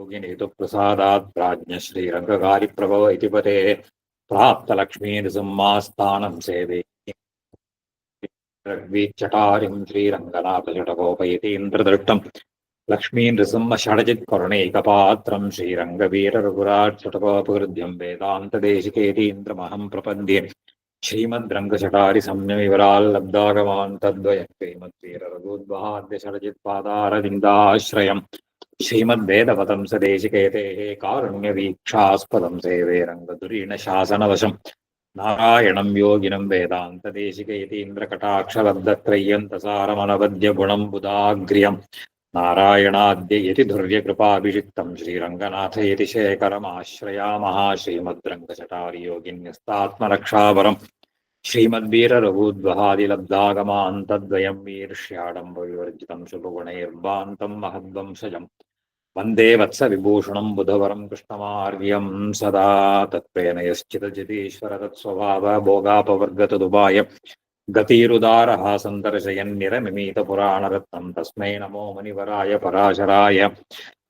योगिनी तु प्रसादात् प्राज्ञ श्रीरङ्गकारि प्रभव इति पते प्राप्तलक्ष्मीर्सिंहास्थानं सेवे रग्वीचटारिं श्रीरङ्गनाथजटकोपयतीन्द्रदृष्टं लक्ष्मीनृसिंहषडजित्करुणैकपात्रं श्रीरङ्गवीररघुराट्षटकोपहृद्यं वेदान्तदेशिकेतीन्द्रमहं प्रपद्ये श्रीमद्रङ्गचटारिसंयमिवराल्लब्धागमान् तद्वयं श्रीमद्वीररघुद्वहाद्यषडजित्पादारविन्दाश्रयम् श्रीमद्वेदपदं सदेशिकेतेः कारुण्यवीक्षास्पदं सेवे रङ्गधुरीणशासनवशं नारायणं योगिनं वेदान्तदेशिकैतीन्द्रकटाक्षलब्धत्रय्यन्तसारमनवद्य गुणं नारायणाद्य यतिधुर्यकृपाभिषिक्तं श्रीरङ्गनाथयति शेखरमाश्रयामः श्रीमद्रङ्गचटारियोगिन्यस्तात्मरक्षावरम् श्रीमद्वीररघुद्वहादिलब्धागमान् तद्वयं वीर्ष्याडम्बविवर्जितं शुभगुणैर्वान्तं महद्वंशजम् वन्दे वत्सविभूषणं बुधवरं कृष्णमार्यं सदा तत्प्रेणयश्चिदजितीश्वर तत्स्वभावभोगापवर्गतदुपाय गतिरुदारः सन्दर्शयन्निरमिमीतपुराणरत्नं तस्मै नमो मुनिवराय पराशराय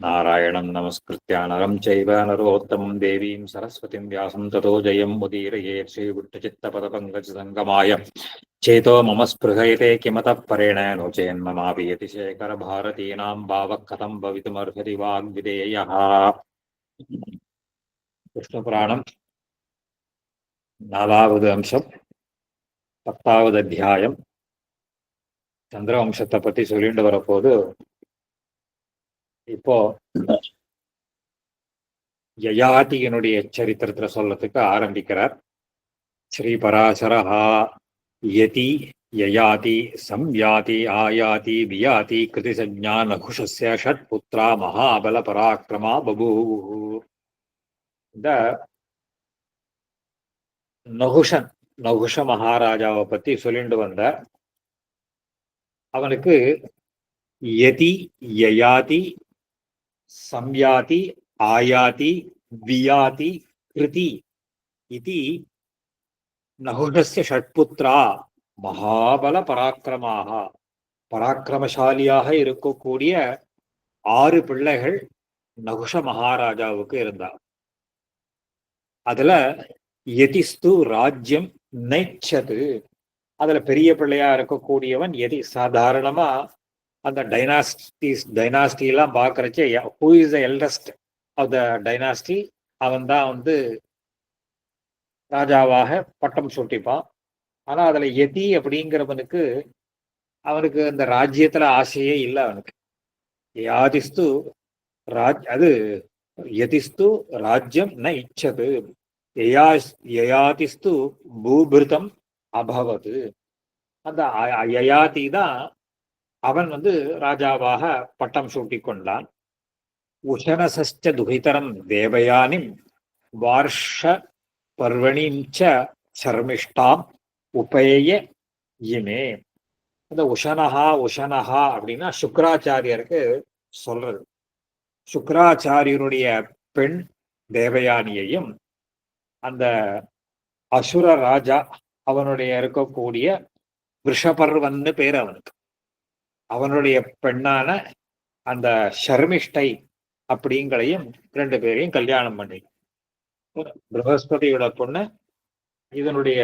नारायणं नमस्कृत्य नरं चैव नरोत्तमं देवीं सरस्वतीं व्यासं ततो जयं मुदीरयेत् श्रीविट्टचित्तपदपङ्कजसङ्गमाय चेतो मम स्पृहयते किमतः परेण नो चेन्ममापि यतिशेखरभारतीनां भावः कथं भवितुमर्हति वाग्विदेयः। विष्णुपुराणं 4வது अंशம் 10வது அத்தியாயம் சந்திரவம்சத்தை பத்தி சொல்லிட்டு வரப்போது இப்போ யயாதியினுடைய சரித்திரத்தை சொல்லத்துக்கு ஆரம்பிக்கிறார். ஸ்ரீ பராசரஹா யதி யயாதி சம்யாதி ஆயாதி வியாதி கிருதிசஞ்ஞா நகுஷஸ்ய ஷட்புத்ரா மகாபல பராக்கிரமா பபூவு. இந்த நகுஷ மகாராஜாவை பத்தி சொல்லிட்டு வந்தார். அவனுக்கு யதி யயாதி சம்யாதி ஆயாதி வியாதி கிருதி இது நகுஷஸ்ய ஷட்புத்ரா மகாபல பராக்கிரமாக, பராக்கிரமசாலியாக இருக்கக்கூடிய 6 பிள்ளைகள் நகுஷ மகாராஜாவுக்கு இருந்தார். அதுல யதிஸ்து ராஜ்யம் நைச்சது, அதுல பெரிய பிள்ளையா இருக்கக்கூடியவன் யதி. சாதாரணமா அந்த டைனாஸ்டி எல்லாம் பாக்குறச்சே who is the eldest of the dynasty, அவன் தான் ராஜாவாக பட்டம் சூட்டிப்பான். ஆனா அதுல யதி அப்படிங்கிறவனுக்கு அவனுக்கு அந்த ராஜ்யத்துல ஆசையே இல்லை. அவனுக்கு யாதிஸ்து அது யதிஸ்து ராஜ்யம் ந இச்சது யயாதிஸ்து பூபிருதம் அபவது. அந்த யயாதி தான் அவன் ராஜாவாக பட்டம் சூட்டி கொண்டான். உஷனசஸ்ட துகிதரம் தேவயானிம் வார்ஷ பர்வணிஞ்ச சர்மிஷ்டாம் உபேய இமே. அந்த உஷனஹா அப்படின்னா சுக்கராச்சாரியருக்கு சொல்றது. சுக்கராச்சாரியருடைய பெண் தேவயானியையும் அந்த அசுர ராஜா அவனுடைய இருக்கக்கூடிய விஷபர்வன்னு பேர் அவனுக்கு, அவனுடைய பெண்ணான அந்த ஷர்மிஷ்டை அப்படிங்களையும் 2 பேரையும் கல்யாணம் பண்ணி, பிரகஸ்பதியோட பொண்ணு. இதனுடைய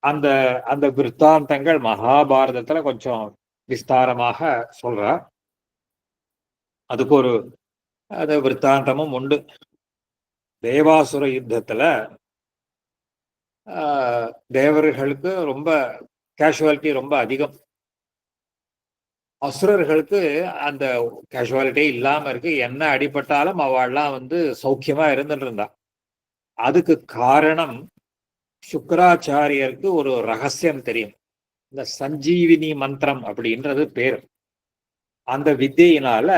அந்த அந்த விற்த்தாந்தங்கள் மகாபாரதத்துல கொஞ்சம் விஸ்தாரமாக சொல்றார். அதுக்கு ஒரு விற்த்தாந்தமும் உண்டு. தேவாசுர யுத்தத்துல தேவர்களுக்கு ரொம்ப கேஷுவாலிட்டி ரொம்ப அதிகம், அசுரர்களுக்கு அந்த கேஷுவாலிட்டி இல்லாம இருக்கு. என்ன அடிபட்டாலும் அவள்லாம் சௌக்கியமா இருந்துட்டு இருந்தா. அதுக்கு காரணம் சுக்கராச்சாரியருக்கு ஒரு ரகசியம் தெரியும். இந்த சஞ்சீவினி மந்திரம் அப்படின்றது பேர். அந்த வித்தையினால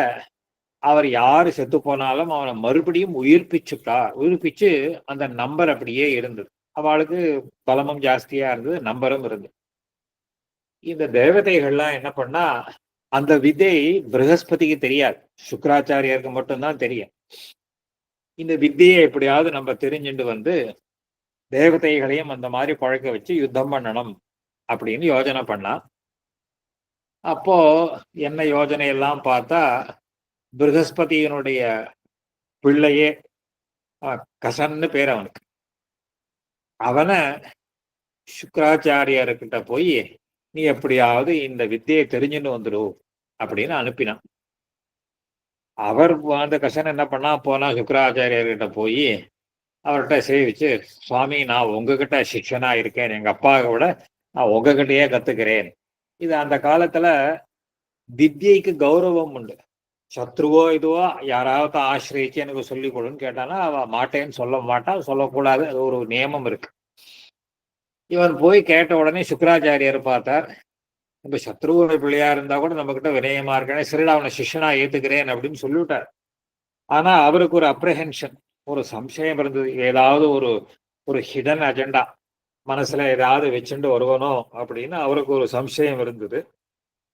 அவர் யாரு செத்து போனாலும் அவனை மறுபடியும் உயிர்ப்பிச்சு அந்த நம்பர் அப்படியே இருந்தது. அவளுக்கு பலமும் ஜாஸ்தியா இருந்தது, நம்பரும் இருந்தது. இந்த தேவதைகள்லாம் என்ன பண்ணா, அந்த வித்தை பிரகஸ்பதிக்கு தெரியாது, சுக்கராச்சாரியருக்கு மட்டும்தான் தெரியும். இந்த வித்தையை எப்படியாவது நம்ம தெரிஞ்சுட்டு தேவதைகளையும் அந்த மாதிரி பழக்க வச்சு யுத்தம் பண்ணணும் அப்படின்னு யோஜனை பண்ணா. அப்போ என்ன யோஜனை எல்லாம் பார்த்தா, பிருகஸ்பதியினுடைய பிள்ளையே, கசன்னு பேர் அவனுக்கு. அவன சுக்கராச்சாரியார்கிட்ட போய், நீ எப்படியாவது இந்த வித்தையை தெரிஞ்சுன்னு வந்துடு அப்படின்னு அனுப்பினான். அவர் அந்த கசன் என்ன பண்ணா, போனா சுக்கராச்சாரியர்கிட்ட போய் அவர்கிட்ட சேவிச்சு, சுவாமி நான் உங்ககிட்ட சிஷ்யனா இருக்கேன், எங்க அப்பாவை விட நான் உங்ககிட்டயே கத்துக்கிறேன். இது அந்த காலத்துல வித்யைக்கு கௌரவம் உண்டு. சத்ருவோ இதுவோ யாராவது ஆசிரியச்சு எனக்கு சொல்லிக் கொடுன்னு கேட்டானா அவ மாட்டேன்னு சொல்ல மாட்டான், சொல்லக்கூடாது, அது ஒரு நியமம் இருக்கு. இவன் போய் கேட்ட உடனே சுக்கராச்சாரியர் பார்த்தார், நம்ம சத்ருவோட பிள்ளையா இருந்தா கூட நம்ம கிட்ட வினயமா இருக்கேன், சரிடா அவனை சிஷ்யனா ஏத்துக்கிறேன் அப்படின்னு சொல்லிவிட்டார். ஆனா அவருக்கு ஒரு அப்ரஹென்ஷன், ஒரு சம்சயம் இருந்தது. ஏதாவது ஒரு ஒரு ஹிடன் அஜெண்டா மனசுல ஏதாவது வச்சுட்டு வருவனோ அப்படின்னு அவருக்கு ஒரு சம்சயம் இருந்தது.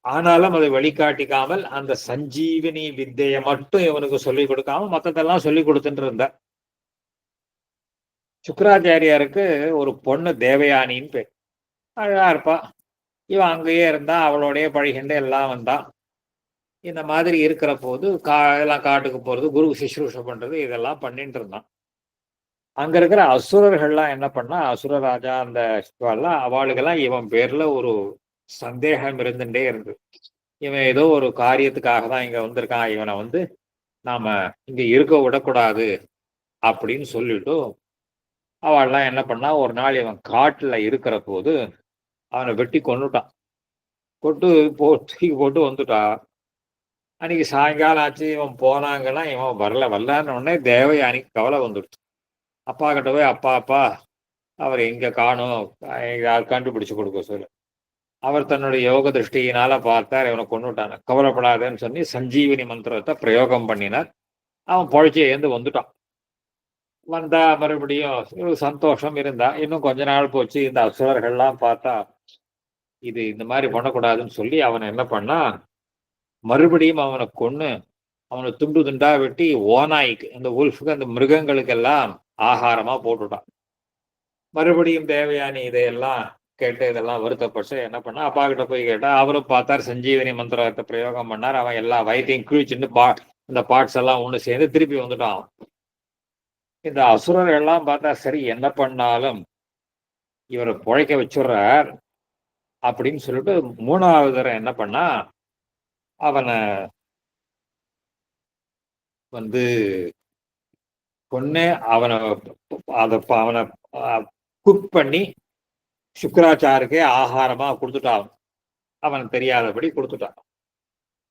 ஆனாலும் அதை வழிகாட்டிக்காமல் அந்த சஞ்சீவினி வித்தையை மட்டும் இவனுக்கு சொல்லிக் கொடுக்காம மத்ததெல்லாம் சொல்லிக் கொடுத்துட்டு இருந்த சுக்கராச்சாரியாருக்கு ஒரு பொண்ணு தேவயானின்னு பேர். அழகா இருப்பா. இவன் அங்கேயே இருந்தா, அவளோடய பழகிண்டு எல்லாம் வந்தான். இந்த மாதிரி இருக்கிற போது எல்லாம் காட்டுக்கு போறது, குரு சுஷ்ரூஷை பண்றது, இதெல்லாம் பண்ணிட்டு இருந்தான். அங்க இருக்கிற அசுரர்கள்லாம் என்ன பண்ணா, அசுரராஜா அந்த அவளுக்கெல்லாம் இவன் பேர்ல ஒரு சந்தேகம் இருந்துட்டே இருந்து, இவன் ஏதோ ஒரு காரியத்துக்காக தான் இங்க வந்திருக்கான், இவனை நாம இங்க இருக்க விடக்கூடாது அப்படின்னு சொல்லிட்டு அவள்லாம் என்ன பண்ணா, ஒரு நாள் இவன் காட்டுல இருக்கிற போது அவனை வெட்டி கொன்னுட்டான். தூக்கி போட்டு வந்துட்டா. அன்னைக்கு சாயங்காலம் ஆச்சு, இவன் போனாங்கன்னா இவன் வரலான்னு உடனே தேவயானிக்கு கவலை வந்துடுச்சு. அப்பா கிட்ட போய், அப்பா அப்பா அவர் எங்க காணும், கண்டுபிடிச்சு கொடுக்க சொல்லு. அவர் தன்னுடைய யோக திருஷ்டியினால பார்த்தார், இவனை கொண்டுட்டான. கவலைப்படாதேன்னு சொல்லி சஞ்சீவினி மந்திரத்தை பிரயோகம் பண்ணினார். அவன் பொழைச்சி எழுந்து வந்துட்டான். வந்தா மறுபடியும் சந்தோஷம் இருந்தா. இன்னும் கொஞ்ச நாள் போச்சு, இந்த அசுரர்கள்லாம் பார்த்தா இது இந்த மாதிரி பண்ணக்கூடாதுன்னு சொல்லி அவனை என்ன பண்ணா, மறுபடியும் அவனை கொன்னு அவனை துண்டு துண்டா வெட்டி ஓநாய்க்கு, அந்த உல்ஃபுக்கு, அந்த மிருகங்களுக்கெல்லாம் ஆகாரமா போட்டுட்டான். மறுபடியும் தேவயானி இதையெல்லாம் கேட்டு இதெல்லாம் வருத்தப்பட்டு என்ன பண்ணா, அப்பா கிட்ட போய் கேட்டா, அவரும் பார்த்தார், சஞ்சீவனி மந்திரத்தை பிரயோகம் பண்ணார். அவன் எல்லா வயிற்றையும் கிழிச்சுட்டு இந்த பார்ட்ஸ் எல்லாம் ஒண்ணு சேர்ந்து திருப்பி வந்துட்டான். இந்த அசுரர்கள் எல்லாம் பார்த்தா, சரி என்ன பண்ணாலும் இவரை புழைக்க வச்சுடுறார் அப்படின்னு சொல்லிட்டு மூணாவது தடவை என்ன பண்ணா, அவனை பொண்ணு அவனை அவனை குக் பண்ணி சுக்கராச்சாருக்கே ஆகாரமா கொடுத்துட்டான். அவன் தெரியாதபடி கொடுத்துட்டான்.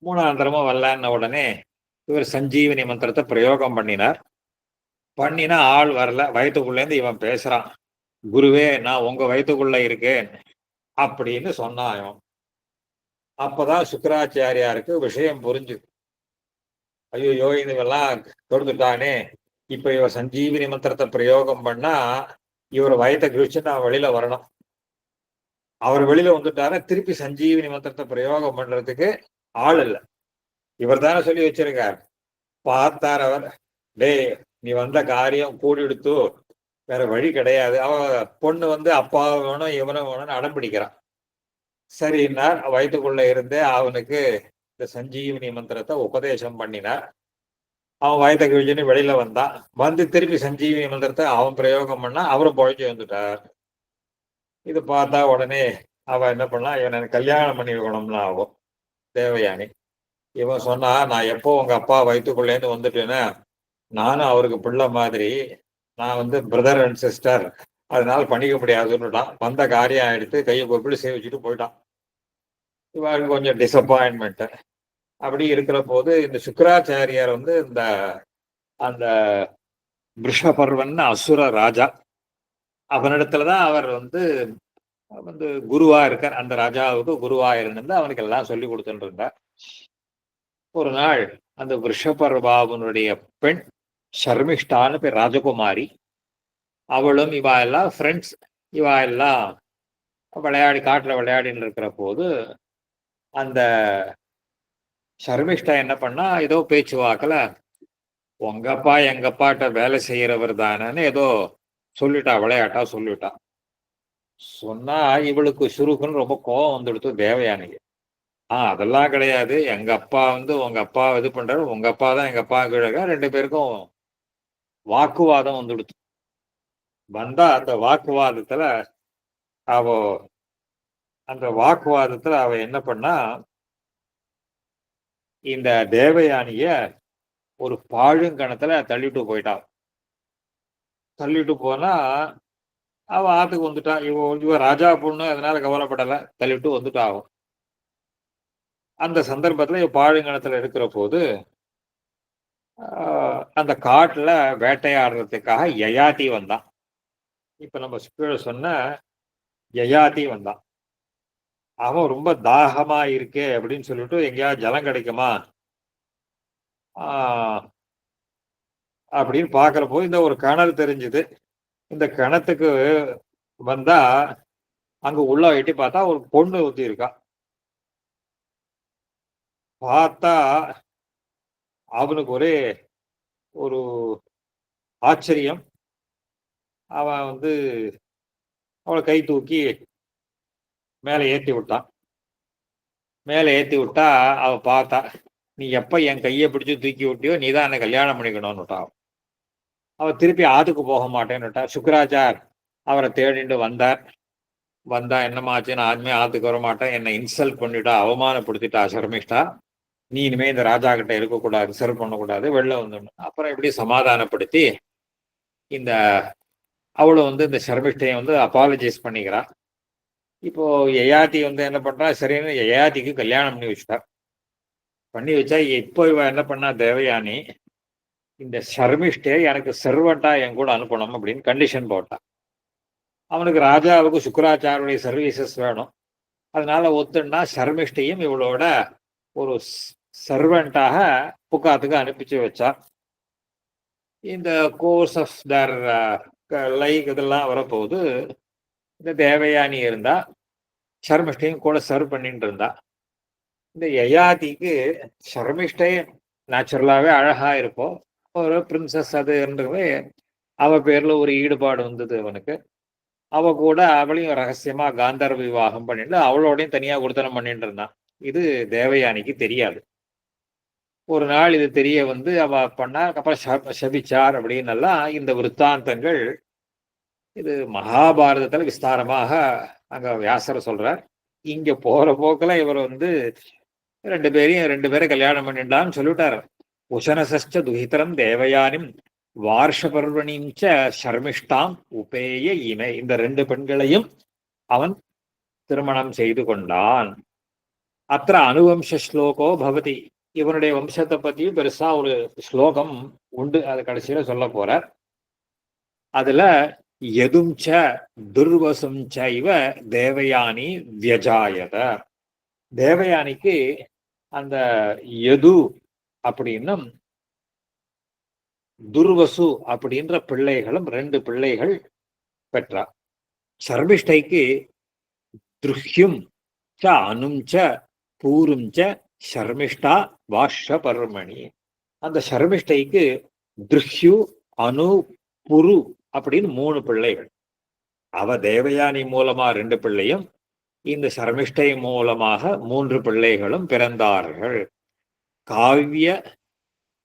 மூணாம் தரமும் வரலன்ன உடனே இவர் சஞ்சீவனி மந்திரத்தை பிரயோகம் பண்ணினார். பண்ணினா ஆள் வரல. வயிற்றுக்குள்ளேருந்து இவன் பேசுறான், குருவே நான் உங்க வயிற்றுக்குள்ள இருக்கேன் அப்படின்னு சொன்னான் இவன். அப்பதான் சுக்கராச்சாரியாருக்கு விஷயம் புரிஞ்சுது. ஐயோ இதுவெல்லாம் கொடுத்துட்டானே, இப்ப இவ சஞ்சீவினி மந்திரத்தை பிரயோகம் பண்ணா இவர் வயத்தை கிழிச்சு நான் வெளியில வரணும். அவர் வெளியில வந்துட்டார திருப்பி சஞ்சீவினி மந்திரத்தை பிரயோகம் பண்றதுக்கு ஆள் இல்லை. இவர் தானே சொல்லி வச்சிருக்கார். பார்த்தார் அவர், டே நீ வந்த காரியம் கூடி எடுத்து வேற வழி கிடையாது. அவ பொண்ணு அப்பா வேணும் இவனும் வேணும்னு அடம் பிடிக்கிறான். சரின்னார். வயிற்றுக்குள்ள இருந்தே அவனுக்கு இந்த சஞ்சீவினி மந்திரத்தை உபதேசம் பண்ணினார். அவன் வயத்தை கிழிச்சுன்னு வெளியில வந்தான். திருப்பி சஞ்சீவினி மந்திரத்தை அவன் பிரயோகம் பண்ணா அவரும் பொழைச்சி வந்துட்டார். இது பார்த்தா உடனே அவன் என்ன பண்ணா, இவன் கல்யாணம் பண்ணி வைக்கணும்னு ஆகும் தேவயானி. இவன் சொன்னா, நான் எப்போ உங்க அப்பா வயிற்றுக்குள்ளேருந்து வந்துட்டேன்னா நானும் அவருக்கு பிள்ளை மாதிரி, நான் பிரதர் அண்ட் சிஸ்டர், அதனால பண்ணிக்க முடியாதுன்னுட்டான். வந்த காரியம் ஆயிடுத்து, கையை கொப்பிட்டு சேவிச்சுட்டு போயிட்டான். இவருக்கு கொஞ்சம் டிசப்பாயின்மெண்ட். அப்படி இருக்கிற போது இந்த சுக்கராச்சாரியார் இந்த அந்த விஷபர்வன் அசுர ராஜா, அவனிடத்துலதான் அவர் குருவா இருக்கார். அந்த ராஜாவுக்கு குருவா இருந்து அவனுக்கு எல்லாம் சொல்லி கொடுத்துட்டு இருந்தார். ஒரு நாள் அந்த விஷபர்வாவுனுடைய பெண் ஷர்மிஷ்டான்னு பேர், ராஜகுமாரி. அவளும் இவா எல்லாம் ஃப்ரெண்ட்ஸ். இவா எல்லாம் காட்டுல விளையாடின்னு இருக்கிற போது அந்த ஷர்மிஷ்டா என்ன பண்ணா, ஏதோ பேச்சுவாக்கல, உங்கப்பா எங்கப்பாட்ட வேலை செய்யறவர் தானேன்னு ஏதோ சொல்லிட்டா, விளையாட்டா சொல்லிட்டா. சொன்னா இவளுக்கு சுருக்குன்னு ரொம்ப கோபம் வந்துடுத்து தேவயானிக்கு. அதெல்லாம் கிடையாது. எங்க அப்பா வந்து உங்க அப்பா இது பண்றாரு. உங்க அப்பா தான் எங்க அப்பா கீழ 2 பேருக்கும் வாக்குவாதம் வந்துடுச்சு. வந்தா அவ அந்த வாக்குவாதத்துல அவ என்ன பண்ணா, இந்த தேவயானிய ஒரு பாழுங்கணத்துல தள்ளிட்டு போயிட்டா. தள்ளிட்டு போனா, அவ ஆத்துக்கு வந்துட்டா. இவ ராஜா பொண்ணு அதனால கவலைப்படல. தள்ளிட்டு வந்துட்டா அவ. அந்த சந்தர்ப்பத்துல இவ பாழுங்கணத்துல இருக்கிறபோது, ஆ அந்த காட்டுல வேட்டையாடுறதுக்காக யயாதி வந்தான். இப்ப நம்ம கீழ சொன்ன யயாதி வந்தான். அவன் ரொம்ப தாகமா இருக்கே அப்படின்னு சொல்லிட்டு எங்கேயாவது ஜலம் கிடைக்குமா? ஆ அப்படின்னு பார்க்கிறப்போ இந்த ஒரு கிணறு தெரிஞ்சுது. இந்த கிணத்துக்கு வந்தா, அங்க உள்ள எட்டி பார்த்தா ஒரு பொண்ணு ஒருத்தி இருக்கா. பார்த்தா அவனுக்கு ஒரே ஒரு ஆச்சரியம். அவன் வந்து அவள கை தூக்கி மேல ஏத்தி விட்டான். மேல ஏத்தி விட்டா, அவ பார்த்தா, "நீ எப்ப என் கைய பிடிச்சு தூக்கி விட்டியோ, நீ தான் என்ன கல்யாணம் பண்ணிக்கணும்னுட்டா அவ. அவ திருப்பி ஆத்துக்கு போக மாட்டேன்னுட்டா. சுக்கிராச்சார் அவர தேடிண்டு வந்தார். வந்தா என்னம்மா ஆச்சு? நான் இனிமே ஆத்துக்கு வரமாட்டேன். என்ன இன்சல்ட் பண்ணிட்டா, அவமானப்படுத்திட்டா சர்மிஷ்டா. நீ இனிமே இந்த ராஜா கிட்ட இருக்கக்கூடாது, சர்வ் பண்ணக்கூடாது, வெளில வந்துடணும். அப்புறம் எப்படி சமாதானப்படுத்தி, இந்த அவளும் வந்து இந்த சர்மிஷ்டையும் வந்து அப்பாலஜைஸ் பண்ணிக்கிறா. இப்போ யயாதி வந்து என்ன பண்றா, சரின்னு யயாதிக்கு கல்யாணம் பண்ணி வச்சுட்டா. பண்ணி வச்சா, இப்போ இவ என்ன பண்ணா தேவயானி, இந்த ஷர்மிஷ்டே எனக்கு செர்வன்ட்டா என் கூட அனுப்பணும் அப்படின்னு கண்டிஷன் போட்டா. அவனுக்கு ராஜாவுக்கு சுக்கராச்சாரியுடைய சர்வீசஸ் வேணும். அதனால ஒத்துன்னா ஷர்மிஷ்டையும் இவளோட ஒரு சர்வெண்டாக புக்காத்துக்கு அனுப்பிச்சு வச்சா. இந்த கோர்ஸ் ஆஃப் தர் லைக் இதெல்லாம் வரப்போது இந்த தேவயானி இருந்தா, ஷர்மிஷ்டையும் கூட சர்வ் பண்ணிட்டு இருந்தா. இந்த யயாதிக்கு ஷர்மிஷ்டை நேச்சுரலாவே அழகா இருக்கும். ஒரு பிரின்சஸ் அதுன்றவே அவ பேர்ல ஒரு ஈடுபாடு வந்தது அவனுக்கு. அவ கூட அவளையும் ரகசியமா காந்தர்வ விவாகம் பண்ணிட்டு அவளோடையும் தனியா குடுத்தனம் பண்ணிட்டு இருந்தான். இது தேவயானிக்கு தெரியாது. ஒரு நாள் இது தெரிய வந்து அவ பண்ணா, அப்புறம் சபிச்சார் அப்படின்னெல்லாம் இந்த விருத்தாந்தங்கள் இது மகாபாரதத்துல விஸ்தாரமாக அங்க வியாசர் சொல்றார். இங்க போற போக்குல இவர் வந்து 2 பேரை கல்யாணம் பண்ணிட்டான்னு சொல்லிட்டார். உசனசச்ச துஹிதரம் தேவயானிம் வார்ஷ பர்வணிம் ச ஷர்மிஷ்டாம் உபேய இமை. இந்த 2 பெண்களையும் அவன் திருமணம் செய்து கொண்டான். அத்த அனுவம்ச ஸ்லோகோ பவதி. இவனுடைய வம்சத்தை பத்தியும் பெருசா ஒரு ஸ்லோகம் உண்டு. அது கடைசியில சொல்ல போற. அதுல எதும் ச துர்வசும் ச இவ தேவயானி வியஜாயத. தேவயானிக்கு அந்த எது அப்படின்னும் துர்வசு அப்படின்ற பிள்ளைகளும் 2 பிள்ளைகள் பெற்றார். சர்மிஷ்டைக்கு துருஹ்யும் ச அனும் ச பூரும் ச ஷர்மிஷ்டா வாஷ பர்மணி. அந்த ஷர்மிஷ்டைக்கு திருஹ்யு அனு புரு அப்படின்னு 3 பிள்ளைகள். அவ தேவயானி மூலமா 2 பிள்ளையும், இந்த சர்மிஷ்டை மூலமாக 3 பிள்ளைகளும் பிறந்தார்கள். காவிய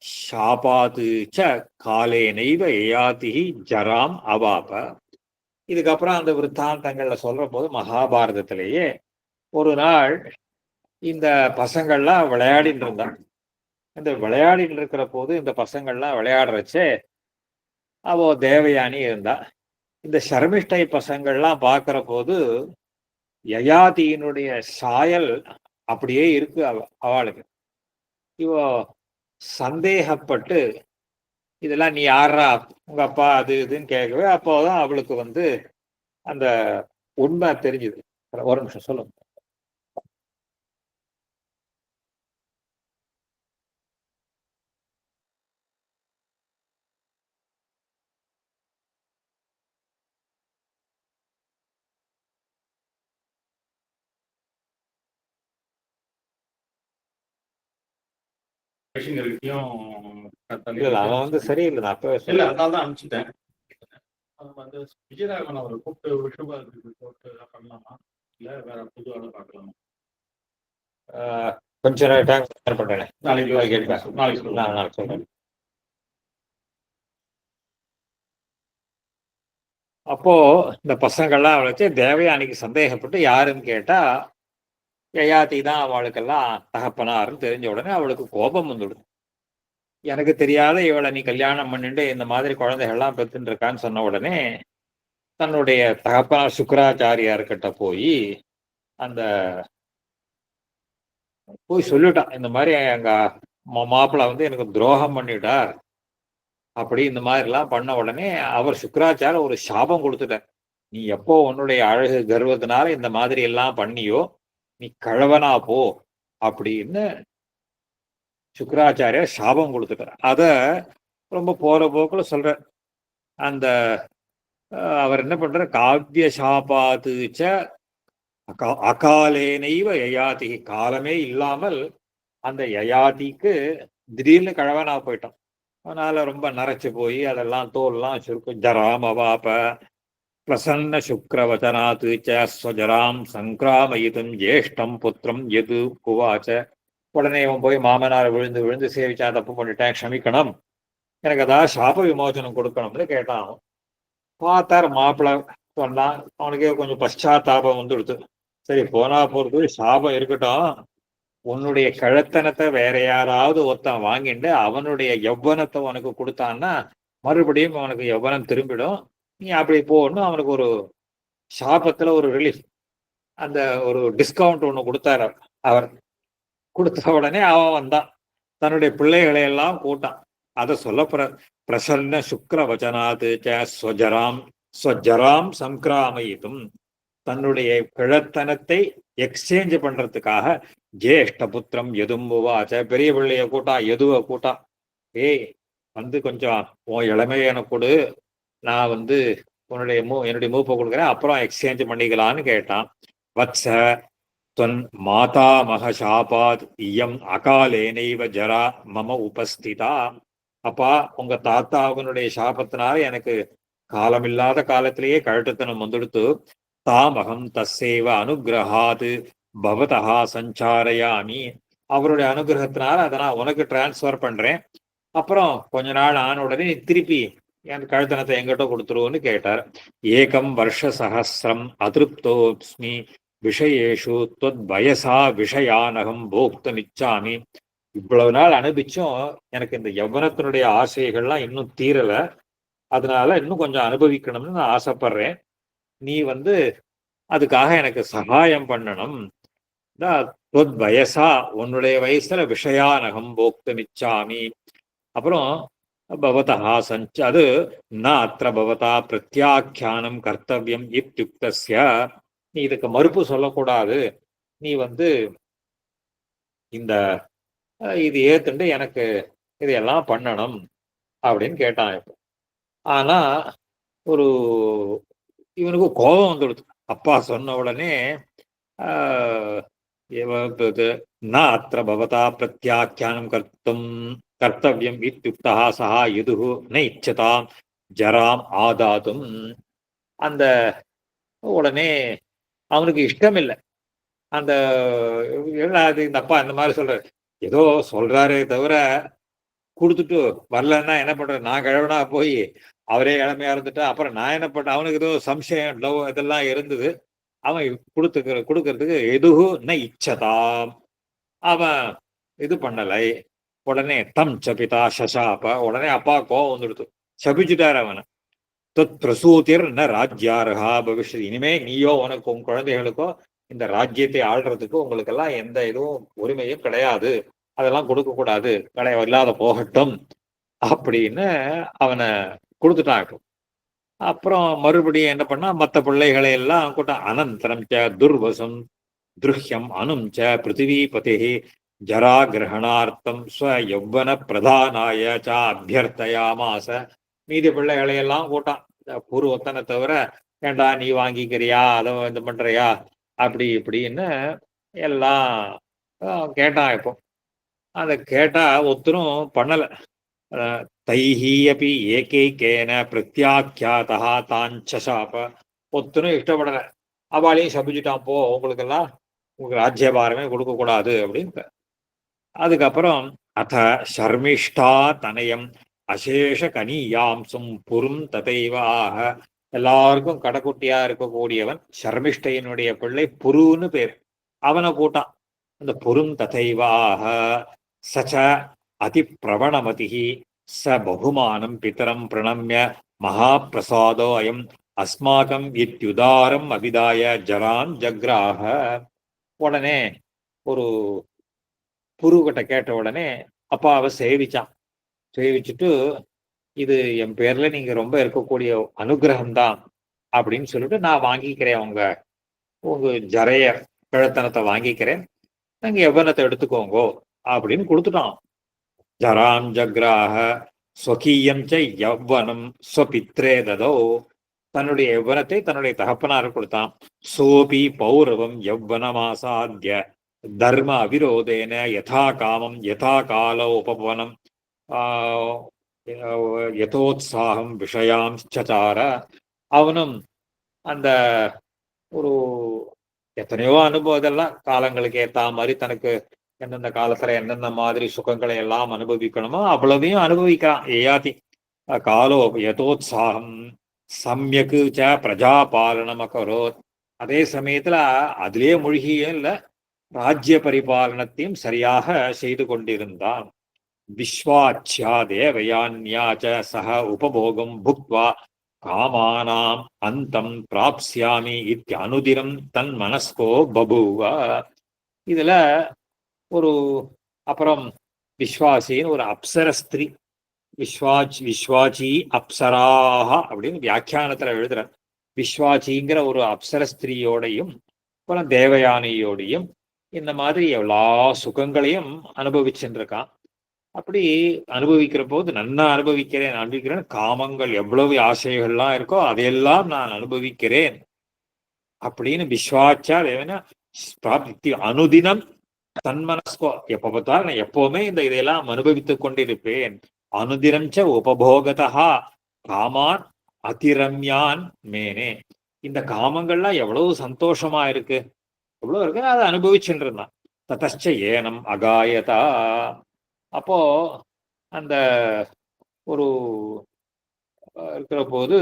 ஷாபாது ச காலேனைவ யயாதிஹி ஜராம் அவாப. இதுக்கப்புறம் அந்த விருத்தாந்தங்கள்ல சொல்ற போது மகாபாரதத்திலேயே ஒரு நாள் இந்த பசங்கள்லாம் விளையாடிட்டு இருந்தாங்க. இந்த விளையாடிட்டு இருக்கிற போது இந்த பசங்கள்லாம் விளையாடுறச்சே அவ தேவயானி இருந்தா. இந்த சர்மிஷ்டை பசங்கள்லாம் பார்க்கிற போது யயாதியினுடைய சாயல் அப்படியே இருக்கு அவளுக்கு. இவ சந்தேகப்பட்டு இதெல்லாம் நீ யாரா உங்க அப்பா அது இதுன்னு கேட்கவே அப்போதான் அவளுக்கு வந்து அந்த உண்மை தெரிஞ்சுது. ஒரு நிமிஷம் சொல்லுங்க. இல்ல அவன் வந்து சரியில்லை. நான் அப்பவே இல்ல சொல்ல அதனால தான் அனுப்பிச்சிட்டேன். வந்து விஜயராகவன் அவரை கூப்பிட்டு விஷுவல் போட்டு பண்ணலாமா? இல்ல வேற புது ஆளை பார்க்கலாமா? கொஞ்ச டைம் பண்றேன். நாளைக்கு கேட்பேன். நாளைக்கு சொல்லுங்க. நான் சொல்றேன். அப்போ இந்த பசங்கள்லாம் வச்சு தேவயானிக்கு சந்தேகப்பட்டு யாருன்னு கேட்டா யயாதி தான் அவளுக்கெல்லாம் தகப்பனாருன்னு தெரிஞ்ச உடனே அவளுக்கு கோபம் வந்துடுது. எனக்கு தெரியாத இவளை நீ கல்யாணம் பண்ணிட்டு இந்த மாதிரி குழந்தைகள்லாம் பெத்துட்டு இருக்கான்னு சொன்ன உடனே தன்னுடைய தகப்பனார் சுக்கராச்சாரியார்கிட்ட அந்த போய் சொல்லிட்டான். இந்த மாதிரி எங்க மாப்பிள்ளை வந்து எனக்கு துரோகம் பண்ணிட்டார் அப்படி இந்த மாதிரி எல்லாம் பண்ண உடனே அவர் சுக்கராச்சாரம் ஒரு சாபம் கொடுத்துட்டார். நீ எப்போ உன்னுடைய அழகு கர்வத்தினால இந்த மாதிரி எல்லாம் பண்ணியோ நீ கழவனா போ அப்படின்னு சுக்கராச்சாரியர் சாபம் கொடுத்துட்டார். அத ரொம்ப போற போக்குல சொல்ற. அந்த அவர் என்ன பண்ற, காவிய சாபாத்துச்ச அகாலேனைவ யயாதி, காலமே இல்லாமல் அந்த யயாதிக்கு திடீர்னு கழவனா போயிட்டான். அதனால ரொம்ப நரைச்சு போய் அதெல்லாம் தோல்லாம் சுருக்கும். ஜராம் அவாப பிரசன்ன சுக்ரவச்சனாத்து ஸ்வஜராம் சங்கிராமயிதும் ஜேஷ்டம் புத்திரம் எது குவாச்ச. உடனே இவன் போய் மாமனாரை விழுந்து விழுந்து சேவிச்சா தப்பு பண்ணிட்டேன், க்ஷமிக்கணும், எனக்கு ஏதாவது சாப விமோசனம் கொடுக்கணும்னு கேட்டான். பார்த்தார் மாப்பிள்ளை சொன்னான். அவனுக்கே கொஞ்சம் பశ్చాத்தாபம் வந்துடுது. சரி போனா போறது, சாபம் இருக்கட்டும், உன்னுடைய கழத்தனத்தை வேற யாராவது ஒருத்தன் வாங்கிட்டு அவனுடைய யௌவனத்தை உனக்கு கொடுத்தான்னா மறுபடியும் அவனுக்கு யௌவனம் திரும்பிடும், நீ அப்படி போகணும். அவனுக்கு ஒரு சாபத்துல ஒரு ரிலீஃப், அந்த ஒரு டிஸ்கவுண்ட் ஒன்று கொடுத்தாரு. அவர் கொடுத்த உடனே அவன் வந்தான், தன்னுடைய பிள்ளைகளை எல்லாம் கூட்டான். அதை சொல்ல பிரசன்ன சுக்ர வச்சனாது ஸ்வஜராம் சங்கிராமயிதும், தன்னுடைய கிழத்தனத்தை எக்ஸ்சேஞ்ச் பண்றதுக்காக ஜேஷ்ட புத்திரம் எதும் உவாச்ச, பெரிய பிள்ளைய கூட்டா, எதுவ கூட்டா, ஏய் வந்து கொஞ்சம் உன் இளமையை எனக்கு கொடு, நான் வந்து என்னுடைய மூப்பை கொடுக்குறேன், அப்புறம் எக்ஸ்சேஞ்ச் பண்ணிக்கலான்னு கேட்டான். வத்ச துவன் மாதா மகாபாத் இயம் அகாலேனைவ ஜரா மம உபஸ்திதா. அப்பா, உங்க தாத்தாவினுடைய சாபத்தினால எனக்கு காலமில்லாத காலத்திலேயே கழட்டுத்தனம் வந்துடுத்து. தாமகம் தஸ்ஸேவ அனுகிரகாது பவதா சஞ்சாரயாமி, அவருடைய அனுகிரகத்தினால அதை நான் உனக்கு டிரான்ஸ்ஃபர் பண்றேன், அப்புறம் கொஞ்ச நாள் ஆன உடனே திருப்பி என் கழுத்தனத்தை எங்கிட்ட கொடுத்துருவோன்னு கேட்டார். ஏகம் வருஷ சகசிரம் அதிருப்தோஸ்மி விஷயேஷு தொத் வயசா விஷயானகம் போக்தம் இச்சாமி. இவ்வளவு நாள் அனுபவிச்சும் எனக்கு இந்த யௌவனத்தினுடைய ஆசைகள்லாம் இன்னும் தீரல, அதனால இன்னும் கொஞ்சம் அனுபவிக்கணும்னு நான் ஆசைப்படுறேன். நீ வந்து அதுக்காக எனக்கு சகாயம் பண்ணணும். தொத் வயசா, உன்னுடைய வயசுல விஷயானகம் போக்தம் இச்சாமி. அப்புறம் பவதா சஞ்ச, அது ந அத்திர பவதா பிரத்யாக்கியானம் கர்த்தவியம் இத்யுக்தஸ்ய, நீ இதுக்கு மறுப்பு சொல்லக்கூடாது, நீ வந்து இந்த இது ஏத்துண்டு எனக்கு இதையெல்லாம் பண்ணணும் அப்படின்னு கேட்டான். ஆனா ஒரு இவனுக்கு கோபம் வந்துடுது. அப்பா சொன்ன உடனே ந அத்திர பவதா பிரத்யாக்கியானம் கர்த்தவியம் இத்யுக்தா சஹா யதுஹு ந இச்சதாம் ஜராம் ஆதாதும். அந்த உடனே அவனுக்கு இஷ்டம் இல்லை. அந்த இந்த அப்பா இந்த மாதிரி சொல்றாரு, ஏதோ சொல்றாரே தவிர கொடுத்துட்டு வரலன்னா என்ன பண்ற, நான் கிழவனா போய் அவரே இளமையா இருந்துட்டா அப்புறம் நான் என்ன பண்றேன். அவனுக்கு ஏதோ சம்சயம் லவ் இதெல்லாம் இருந்தது. அவன் கொடுக்கறதுக்கு எதுகு ந இச்சதாம், அவன் இது பண்ணலை. உடனே தம் சபிதா சசாப, உடனே அப்பா கோவம் வந்துடுத்து, சபிச்சுட்டார் அவனை. தொத் பிரசூதிர் ந ராஜ்யாரகா பவிஷ்யதி, இனிமே நீயோ உனக்கு உன் குழந்தைகளுக்கோ இந்த ராஜ்யத்தை ஆள்றதுக்கு உங்களுக்கெல்லாம் எந்த இதுவும் உரிமையும் கிடையாது, அதெல்லாம் கொடுக்க கூடாது, இல்லாத போகட்டும் அப்படின்னு அவனை கொடுத்துட்டான். அப்புறம் மறுபடியும் என்ன பண்ணா, மற்ற பிள்ளைகளை எல்லாம் கூட்டம். அனந்தரம் ச துர்வசம் துருஹ்யம் அனும் ச பிருத்திவிபதி ஜரா கிரகணார்த்தம் ஸ்வ யௌவன பிரதானாய ச அபியர்த்தயாமாச. மீதி பிள்ளைகளை எல்லாம் கூட்டான். பூர்வத்தனை தவிர, ஏண்டா நீ வாங்கிக்கிறியா, அதை இது பண்றியா, அப்படி இப்படின்னு எல்லாம் கேட்டான். இப்போ அதை கேட்டா ஒருத்தரும் பண்ணல. தைஹி அப்படி ஏகைக்கேன பிரத்யாக்கியாதா தான் சசாப, ஒத்தனும் இஷ்டப்படல. அவளையும் சபிச்சுட்டான், போ உங்களுக்கெல்லாம் உங்களுக்கு ராஜ்யபாரமே கொடுக்கக்கூடாது அப்படின்னு. அதுக்கப்புறம் அத ஷர்மிஷ்டா தனயம் அசேஷ கனியாம்சும் புரும் ததைவ ஆக. எல்லாருக்கும் கடைக்குட்டியா இருக்கக்கூடியவன் ஷர்மிஷ்டையினுடைய பிள்ளை புருன்னு பேர். அவனை கூட்டான். அந்த புரும் ததைவாக சச்ச அதிப்பிரவணமதிஹி ச பகுமானம் பிதரம் பிரணம்ய மகாபிரசாதோ அயம் அஸ்மாகம் இத்யுதாரம் அபிதாய ஜரான் ஜக்ராக. உடனே ஒரு புருகிட்ட கேட்ட உடனே அப்பாவை சேவிச்சான். சேவிச்சுட்டு, இது என் பேர்ல நீங்க ரொம்ப இருக்கக்கூடிய அனுகிரகம் தான் அப்படின்னு சொல்லிட்டு, நான் வாங்கிக்கிறேன் உங்க உங்க ஜரைய பிழைத்தனத்தை வாங்கிக்கிறேன், நீங்க எவ்வனத்தை எடுத்துக்கோங்கோ அப்படின்னு கொடுத்துட்டான். ஜராம் ஜக்ராக ஸ்வகீயம் ச யவ்வனம் ஸ்வபித்ரே ததோ. தன்னுடைய யவ்வனத்தை தன்னுடைய தகப்பனார் கொடுத்தான். சோபி பௌரவம் யவ்வனமாசாத்திய தர்ம அவிரோதேன யதா காமம் யதா கால உபவனம் யதோத்சாகம் விஷயாம் சச்சார. அவனும் அந்த ஒரு எத்தனையோ அனுபவம், இதெல்லாம் காலங்களுக்கு ஏத்த மாதிரி தனக்கு எந்தெந்த காலத்துல எந்தெந்த மாதிரி சுகங்களை எல்லாம் அனுபவிக்கணுமோ அவ்வளவையும் அனுபவிக்கிறான். ஏயாதி காலோ யதோத்சாகம் சம்யக்கு ச பிரஜாபாலனம் அகரோத். அதே சமயத்துல அதிலேயே மூழ்கியே இல்ல, ராஜ்ய பரிபாலனத்தையும் சரியாக செய்து கொண்டிருந்தான். விஸ்வாச்சியா தேவயான்யா ச சக உபபோகம் புக்வா காமானாம் அந்தம் பிராப்ஸ்யாமி இத்யனுதிரம் தன் மனஸ்கோ பபுவ. இதுல ஒரு அப்புறம் விஸ்வாசின்னு ஒரு அப்சர ஸ்திரீ, விஸ்வாச்சி அப்சராக அப்படின்னு வியாக்கியானத்துல எழுதுற. விஸ்வாச்சிங்கிற ஒரு அப்சர ஸ்திரீயோடையும் அப்புறம் தேவயானியோடையும் இந்த மாதிரி எல்லா சுகங்களையும் அனுபவிச்சுருக்கான். அப்படி அனுபவிக்கிற போது நன்னா அனுபவிக்கிறேன். காமங்கள் எவ்வளவு ஆசைகள்லாம் இருக்கோ அதையெல்லாம் நான் அனுபவிக்கிறேன் அப்படின்னு விஸ்வாச்சா தேவனா அனுதினம் தன்மனஸ்கோ. எப்ப பார்த்தாலும் நான் எப்பவுமே இதையெல்லாம் அனுபவித்துக் கொண்டிருப்பேன். அனுதினம் ச உபபோகதா காமான் அதிரம்யான் மேனே. இந்த காமங்கள்லாம் எவ்வளவு சந்தோஷமா இருக்கு, எவ்வளவு இருக்கு, அதை அனுபவிச்சுட்டு இருந்தான். ததச்ச ஏனம் அகாயதா. அப்போ அந்த ஒரு இருக்கிற போது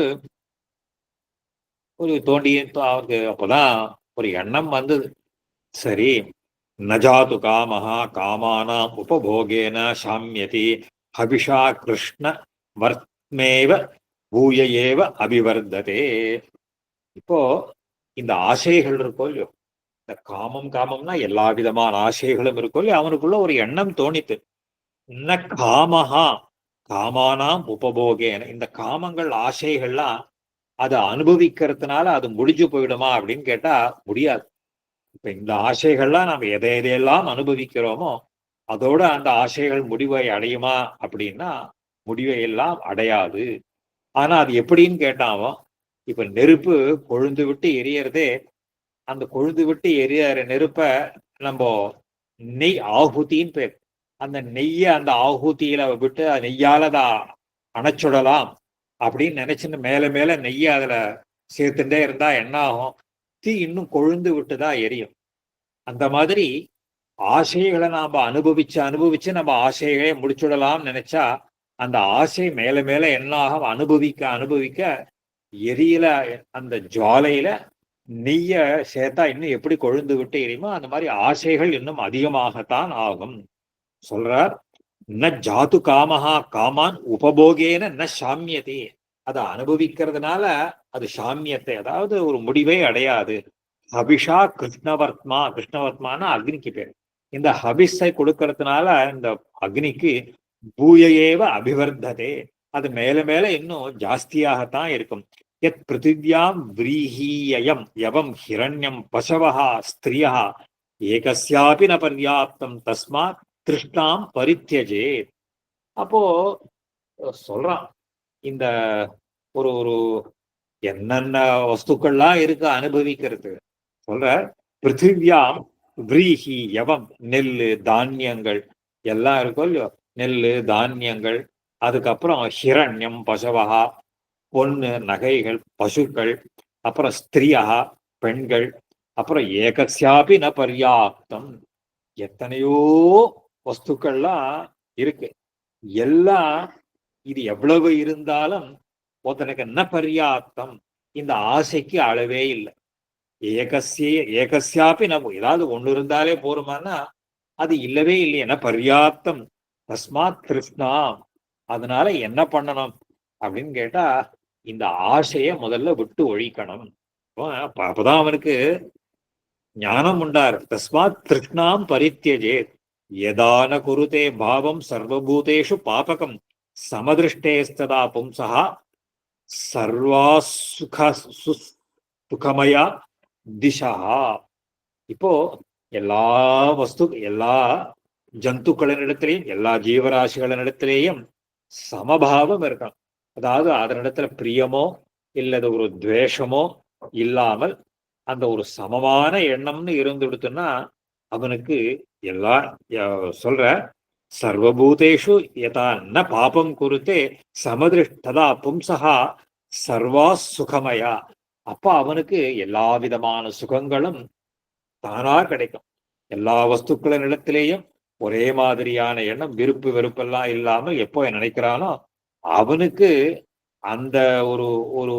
ஒரு அவருக்கு அப்போதான் ஒரு எண்ணம் வந்தது. சரி, நஜாது காமஹா காமானாம் உபபோகேன சாமியதி ஹபிஷா கிருஷ்ண வர்த்மேவ பூய ஏவ அபிவர்ததே. இப்போ இந்த ஆசைகள் இருக்கோ இல்லையோ, இந்த காமம்னா எல்லா விதமான ஆசைகளும் இருக்கோ இல்லையோ, அவனுக்குள்ள ஒரு எண்ணம் தோணித்து. ந காமஹா காமானாம் உபபோகேன. இந்த காமங்கள் ஆசைகள்லாம் அதை அனுபவிக்கிறதுனால அது முடிஞ்சு போயிடுமா அப்படின்னு கேட்டா முடியாது. இப்ப இந்த ஆசைகள்லாம் நம்ம எதையெல்லாம் அனுபவிக்கிறோமோ அதோட அந்த ஆசைகள் முடிவை அடையுமா அப்படின்னா முடிவை எல்லாம் அடையாது. ஆனா அது எப்படின்னு கேட்டாவோ, இப்ப நெருப்பு கொழுந்து விட்டு எரியறதே, அந்த கொழுந்து விட்டு எரியற நெருப்ப நம்ம நெய் ஆகுதின்னு பேர். அந்த நெய்ய அந்த ஆகுதியில விட்டு நெய்யால தான் அணைச்சுடலாம் அப்படின்னு நினைச்சுன்னு மேல மேல நெய்ய அதுல சேர்த்துட்டே இருந்தா என்ன ஆகும், தீ இன்னும் கொழுந்து விட்டுதான் எரியும். அந்த மாதிரி ஆசைகளை நாம அனுபவிச்சு நம்ம ஆசைகளை முடிச்சுடலாம் நினைச்சா அந்த ஆசை மேல மேல என்ன ஆகும், அனுபவிக்க எரியல அந்த ஜுவாலையில நெய்ய சேர்த்தா இன்னும் எப்படி கொழுந்து விட்டு எரியுமோ அந்த மாதிரி ஆசைகள் இன்னும் அதிகமாகத்தான் ஆகும். சொல்றார், ந ஜாது காமஹா காமான் உபபோகேன ந சாமியதே. அதை அனுபவிக்கிறதுனால அது சாமியத்தை, அதாவது ஒரு முடிவை அடையாது. ஹபிஷா கிருஷ்ணவர்த்மானா அக்னிக்கு பேர். இந்த ஹபிஷை கொடுக்கறதுனால இந்த அக்னிக்கு பூயேவ அபிவர்ததே, அது மேல மேல இன்னும் ஜாஸ்தியாகத்தான் இருக்கும். எத் பிருத்திவியாம் விரீஹீயம் யவம் ஹிரண்யம் பசவஹா ஸ்திரியா ஏகஸ்யாபி ந பர்யாப்தம் தஸ்மாத் திருஷ்ணாம் பரித்யஜே. அப்போ சொல்றான், இந்த ஒரு ஒரு என்னென்ன வஸ்துக்கள்லாம் இருக்கு அனுபவிக்கிறது சொல்ற. பிருத்திவியாம் விரீஹி யவம், நெல்லு தானியங்கள் எல்லாம் இருக்கும் இல்லையோ, நெல்லு தானியங்கள். அதுக்கப்புறம் ஹிரண்யம் பசவஹா, பொண்ணு நகைகள் பசுக்கள். அப்புறம் ஸ்திரியா பெண்கள். அப்புறம் ஏகஸ்யாபி ந பர்யாப்தம், எத்தனையோ வஸ்துக்கள்லாம் இருக்கு, எல்லாம் இது எவ்வளவு இருந்தாலும் ஒருத்தனுக்கு ந பர்யாப்தம், இந்த ஆசைக்கு அளவே இல்லை. ஏகஸ்யாபி ந, ஏதாவது ஒண்ணு இருந்தாலே போருமானா அது இல்லவே இல்லை. என்ன பர்யாப்தம், தஸ்மாத் கிருஷ்ணா, அதனால என்ன பண்ணணும் அப்படின்னு கேட்டா இந்த ஆசைய முதல்ல விட்டு ஒழிக்கணும். அப்பதான் அவனுக்கு ஞானம் உண்டாரு. தஸ்மாத் கிருஷ்ணாம் பரித்தியஜேத் யதான குருதே பாவம் சர்வபூதேஷு பாபகம் சமதிருஷ்டேஸ்ததா பும்சா சர்வாசுக சுகமயா திசா. இப்போ எல்லா எல்லா ஜந்துக்களினிடத்திலையும் எல்லா ஜீவராசிகளினிடத்திலேயும் சமபாவம் இருக்கணும். அதாவது அதனிடத்துல பிரியமோ இல்லது ஒரு துவேஷமோ இல்லாமல் அந்த ஒரு சமமான எண்ணம்னு இருந்துடுத்துன்னா அவனுக்கு எல்லா சொல்ற சர்வபூதேஷு யதா ந பாபம் குருத்தே சமதிருஷ்டதா பும்சா சர்வா சுகமயா. அப்ப அவனுக்கு எல்லா விதமான சுகங்களும் தானா கிடைக்கும். எல்லா வஸ்துக்களின் இடத்திலேயும் ஒரே மாதிரியான எண்ணம், விருப்பு வெறுப்பெல்லாம் இல்லாமல் எப்போ நினைக்கிறானோ அவனுக்கு அந்த ஒரு ஒரு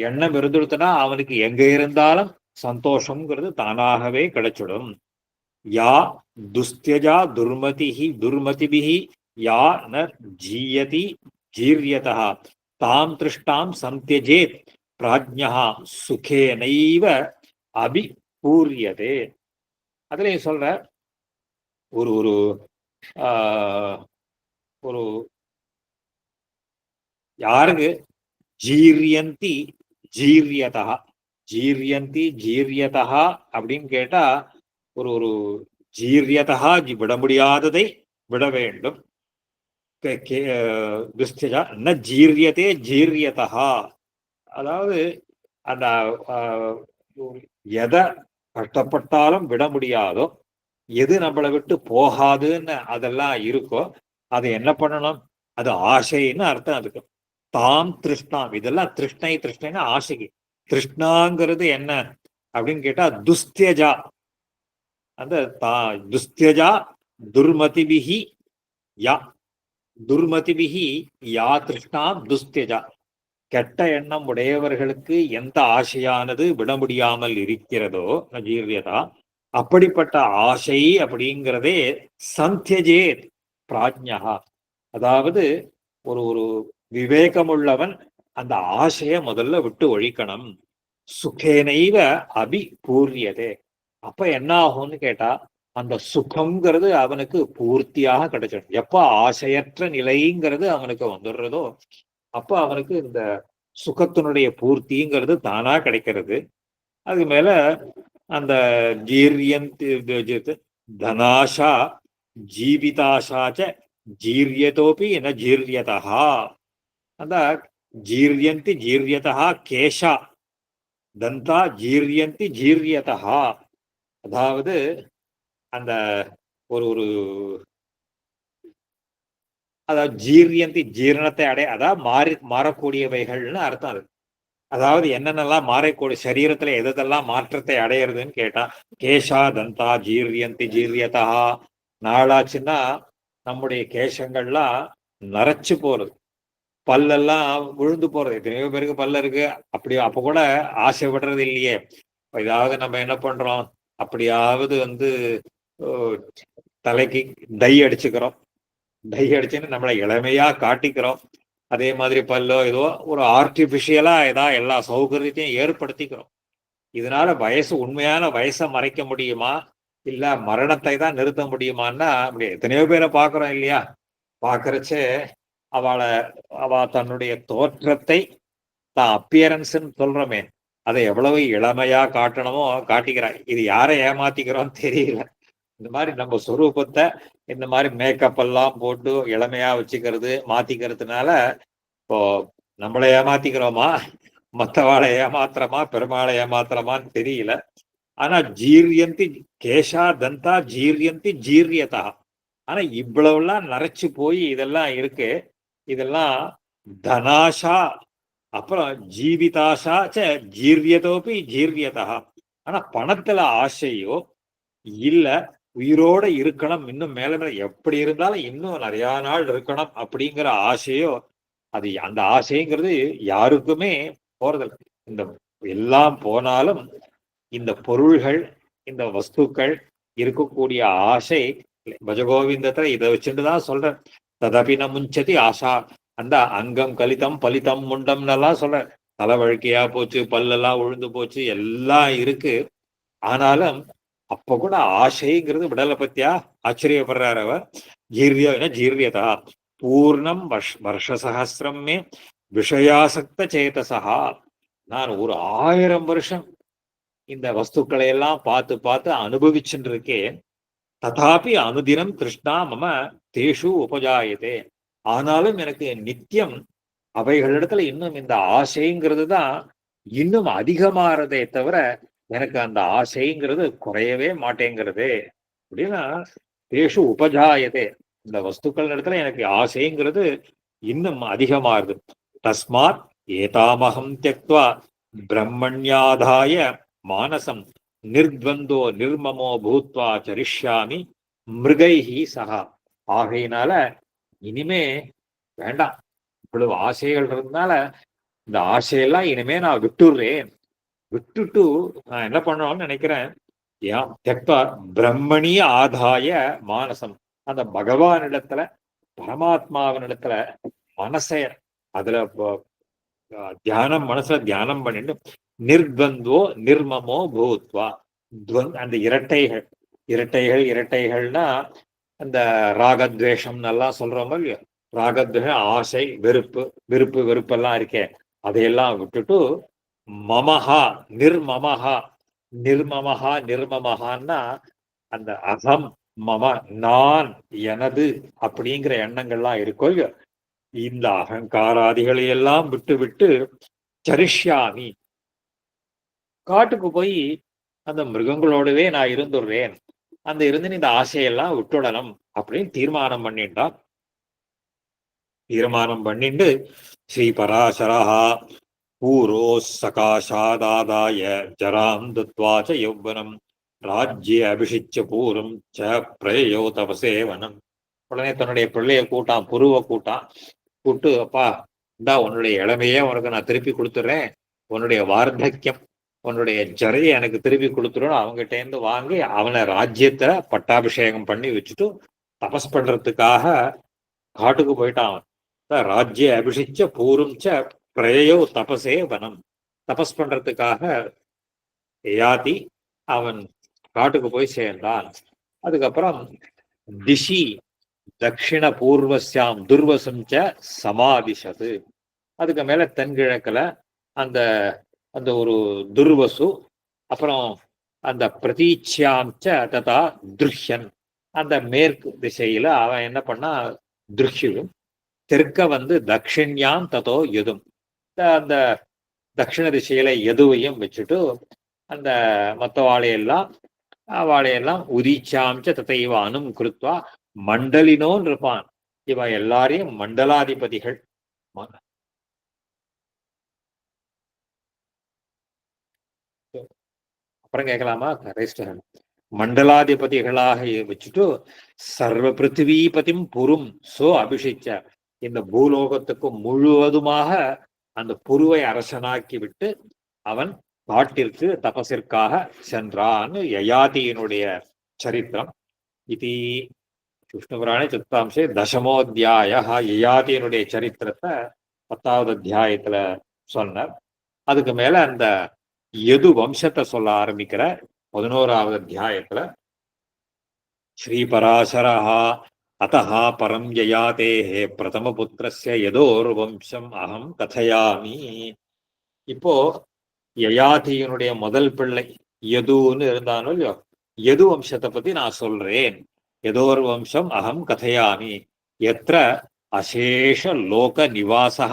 எண்ணம் இருந்துடுத்துனா அவனுக்கு எங்க இருந்தாலும் சந்தோஷம்ங்கிறது தானாகவே கிடைச்சிடும். யா துஸ்தியஜா துர்மதிபிஹி யா ந ஜீயதி ஜீரியதா தாம் திருஷ்டாம் சந்தியஜேத் பிராஜ்ஞா சுகேனைவ அபிபூரியதே. அதுலயும் சொல்ற ஒரு ஒரு ஒரு யாருக்கு ஜீரியந்தி ஜீரியதா, ஜீரியந்தி ஜீரியதா அப்படின்னு கேட்டா ஒரு ஒரு ஜீரியதா விட முடியாததை விட வேண்டும். துஸ்தியஜா ந ஜீரியதே ஜீரியதா, அதாவது அந்த எதை கஷ்டப்பட்டாலும் விட முடியாதோ, எது நம்மளை விட்டு போகாதுன்னு அதெல்லாம் இருக்கோ அதை என்ன பண்ணணும், அது ஆசைன்னு அர்த்தம். அதுக்கு தாம் திருஷ்ணாம், இதெல்லாம் திருஷ்ணைன்னா ஆசைக்கு. திருஷ்ணாங்கிறது என்ன அப்படின்னு கேட்டா துஸ்தியஜா, அந்த துஸ்தியஜா துர்மதிபிஹி யா, துர்மதிபிஹி யா திருஷ்ணாம் துஸ்தியஜா, கெட்ட எண்ணம் உடையவர்களுக்கு எந்த ஆசையானது விட முடியாமல் இருக்கிறதோ ஜீரியதா, அப்படிப்பட்ட ஆசை அப்படிங்கிறதே சந்தியஜேத் பிராஜ்ஞா, அதாவது ஒரு ஒரு விவேகமுள்ளவன் அந்த ஆசைய முதல்ல விட்டு ஒழிக்கணும். சுகேனைவ அபிபூரியதே, அப்ப என்ன ஆகும்னு கேட்டா அந்த சுகம்ங்கிறது அவனுக்கு பூர்த்தியாக கிடைச்சிடும். எப்ப ஆசையற்ற நிலைங்கிறது அவனுக்கு வந்துடுறதோ அப்ப அவனுக்கு இந்த சுகத்தினுடைய பூர்த்திங்கிறது தானா கிடைக்கிறது. அது மேல அந்த ஜீரியந்தி தனாஷா ஜீவிதாஷாச்ச ஜீரியதோபி ந ஜீரியதா, அந்த ஜீரியந்தி ஜீரியதா கேஷா தந்தா ஜீரியந்தி ஜீரியதா, அதாவது அந்த ஒரு ஒரு அதாவது ஜீரியந்தி ஜீரணத்தை அதாவது மாறக்கூடியவைகள்னு அர்த்தம். அது அதாவது என்னென்னலாம் மாறக்கூடிய சரீரத்துல எதெல்லாம் மாற்றத்தை அடையிறதுன்னு கேட்டா கேஷா தந்தா ஜீரியந்தி ஜீரியதா, நாளாச்சுன்னா நம்முடைய கேசங்கள்லாம் நரைச்சு போறது, பல்லெல்லாம் விழுந்து போறது. எத்தனையோ பேருக்கு பல்ல இருக்கு, அப்படி அப்ப கூட ஆசைப்படுறது இல்லையே. ஏதாவது நம்ம என்ன பண்றோம், அப்படியாவது தலைக்கு டை அடிச்சுக்கிறோம், டை அடிச்சுன்னு நம்மளை இளமையா காட்டிக்கிறோம். அதே மாதிரி பல்லோ ஏதோ ஒரு ஆர்டிபிஷியலா எல்லா சௌகரியத்தையும் ஏற்படுத்திக்கிறோம். இதனால உண்மையான வயசை மறைக்க முடியுமா, இல்ல மரணத்தை தான் நிறுத்த முடியுமான்னா அப்படி எத்தனையோ பேரை பாக்குறோம் இல்லையா. பாக்குறச்சே அவ தன்னுடைய தோற்றத்தை தான் அப்பியரன்ஸ்ன்னு சொல்றோமே அதை எவ்வளவு இளமையா காட்டணுமோ காட்டிக்கிறாய். இது யாரை ஏமாத்திக்கிறோம் தெரியல. இந்த மாதிரி நம்ம சொரூபத்தை இந்த மாதிரி மேக்கப் எல்லாம் போட்டு இளமையா வச்சுக்கிறது மாத்திக்கிறதுனால இப்போ நம்மளை ஏமாத்திக்கிறோமா, மற்றவாளை ஏமாத்திரமா, பெருமாளை ஏமாத்திரமான்னு தெரியல. ஆனா ஜீரியந்தி கேஷா தந்தா ஜீரியந்தி ஜீரியதா, ஆனா இவ்வளவுலாம் நரைச்சு போய் இதெல்லாம் இருக்கு. இதெல்லாம் தனாஷா, அப்புறம் ஜீவிதாஷா ச ஜீரியதோபி ஜீரியதா, ஆனா பணத்துல ஆசையோ இல்ல, உயிரோட இருக்கணும், இன்னும் மேல மேல எப்படி இருந்தாலும் இன்னும் நிறைய நாள் இருக்கணும் அப்படிங்கிற ஆசையோ, அது அந்த ஆசைங்கிறது யாருக்குமே போறதில்ல. இந்த எல்லாம் போனாலும் இந்த பொருள்கள், இந்த வஸ்துக்கள் இருக்கக்கூடிய ஆசை பஜகோவிந்தத்துல இதை வச்சுட்டு தான் சொல்றேன். ததபின முஞ்சதி ஆசா. அந்த அங்கம் கலிதம் பலிதம் முண்டம்னு எல்லாம் சொல்றேன். தலை வழுக்கையா போச்சு, பல்லெல்லாம் உழுந்து போச்சு, எல்லாம் இருக்கு. ஆனாலும் அப்ப கூட ஆசைங்கிறது விடலை பத்தியா. ஆச்சரியப்படுறாரு அவர். ஜீர்யதா பூர்ணம் வருஷசகசிரம் மே விஷயாசக்த சேதசா. நான் ஒரு 1000 வருஷம் இந்த வஸ்துக்களை எல்லாம் பார்த்து பார்த்து அனுபவிச்சுட்டு இருக்கேன். ததாபி அனுதினம் கிருஷ்ணா மம தேஷு உபஜாயதே. ஆனாலும் எனக்கு நித்தியம் அவைகளிடத்துல இன்னும் இந்த ஆசைங்கிறது தான் இன்னும் அதிகமாறதே தவிர எனக்கு அந்த ஆசைங்கிறது குறையவே மாட்டேங்கிறது அப்படின்னா. தேஷு உபஜாயதே, இந்த வஸ்துக்கள் இடத்துல எனக்கு ஆசைங்கிறது இன்னும் அதிகமாறுது. தஸ்மாத் ஏதாமகம் தியக்த்வா பிரம்மண்யாதாய மானசம் நிர்த்வந்தோ நிர்மமோ பூத்வா சரிஷ்யாமி மிருகைஹி சகா. ஆகையினால இனிமே வேண்டாம், இவ்வளவு ஆசைகள் இருந்தால இந்த ஆசையெல்லாம் இனிமே நான் விட்டுடுறேன். விட்டுட்டு நான் என்ன பண்ணணும்னு நினைக்கிறேன். ஏன் தெக்தா பிரம்மணி ஆதாய மானசம், அந்த பகவானிடத்துல பரமாத்மாவினிடத்துல மனசை அதுல தியானம், மனசுல தியானம் பண்ணிட்டு நிர்த்வந்தோ நிர்மமோ பூத்வா. அந்த இரட்டைகள், இரட்டைகள்னா அந்த ராகத்வேஷம் எல்லாம் சொல்றோமோ இல்லையோ. ராகத்வேஷம் ஆசை வெறுப்பு, வெறுப்பெல்லாம் இருக்கே, அதையெல்லாம் விட்டுட்டு மமஹா நிர்மமஹா. நிர்மமஹான்னா அந்த அகம் மம, நான் எனது அப்படிங்கிற எண்ணங்கள்லாம் இருக்கோ இல்லையோ, இந்த அகங்காராதிகளை எல்லாம் விட்டு விட்டு சரிஷ்யாமி, காட்டுக்கு போய் அந்த மிருகங்களோடவே நான் இருந்துடுறேன். அந்த இருந்து இந்த ஆசையெல்லாம் விட்டுடணும் அப்படின்னு தீர்மானம் பண்ணிட்டான். தீர்மானம் பண்ணிட்டு ஸ்ரீ பராசரஹா பூரோ சகாஷாதாதாய ஜராம் தத்வாச்ச யௌவனம் ராஜ்ய அபிஷிச்ச பூரம் ச பிரயோ தபசேவனம். உடனே தன்னுடைய பிள்ளைய கூட்டான், புருவ கூட்டான். கூட்டு, அப்பா இந்தா உன்னுடைய இளமையே உனக்கு நான் திருப்பி கொடுத்துட்றேன், உன்னுடைய வார்த்தக்கியம் உன்னுடைய ஜரையை எனக்கு திருப்பி கொடுத்துரும். அவங்ககிட்ட இருந்து வாங்கி அவனை ராஜ்யத்துல பட்டாபிஷேகம் பண்ணி வச்சுட்டு தபஸ் பண்றதுக்காக காட்டுக்கு போயிட்டான் அவன். ராஜ்ய அபிஷிச்ச பூரும் ச பிரயோ தபசே வனம். தபஸ் பண்றதுக்காக யாதி அவன் காட்டுக்கு போய் சேர்ந்தான். அதுக்கப்புறம் திஷி தட்சிண பூர்வஸ்யாம் துர்வசம் ச சமாதிஷது. அதுக்கு மேல தென்கிழக்குல அந்த அந்த ஒரு துர்வசு, அப்புறம் அந்த பிரதீட்சியாம் ச ததா துருஷ்யன், அந்த மேற்கு திசையில அவன் என்ன பண்ணா துருஷ்யும். தெற்க வந்து தட்சிண்யாம் ததோ யதும், அந்த தட்சிண திசையில எதுவையும் வச்சுட்டு அந்த மற்ற வாழையெல்லாம் உதிச்சாம்ச ததைவ அனும் கிருத்வா மண்டலினோன்னு இருப்பான். இவன் எல்லாரையும் மண்டலாதிபதிகள். அப்புறம் கேட்கலாமா? மண்டலாதிபதிகளாக வச்சுட்டு சர்வ பிருத்திவீபதிம் புரும் சோ அபிஷிச்ச, இந்த பூலோகத்துக்கு முழுவதுமாக அந்த புருவை அரசனாக்கி விட்டு அவன் காட்டிற்கு தபசிற்காக சென்றான்னு யயாதியினுடைய சரித்திரம். இது விஷ்ணுபுராணே சதுர்த்தாம்சே தசமோத்தியாய யயாதியினுடைய சரித்திரத்தை 10வது அத்தியாயத்துல சொன்னார். அதுக்கு மேல அந்த யது வம்சத்தை சொல்ல ஆரம்பிக்கிற 11வது அத்தியாயத்துல ஸ்ரீ பராசரஹா அத்தஹா பரம் யயாதேஹே பிரதம புத்திரஸ்ய யதோர் வம்சம் அகம் கதையாமி. இப்போ யயாதியினுடைய முதல் பிள்ளை யதுன்னு இருந்தானோ இல்லையோ, யது வம்சத்தை பத்தி நான் சொல்றேன். யதோர் வம்சம் அகம் கதையாமி. எத்திர அசேஷ லோக நிவாசா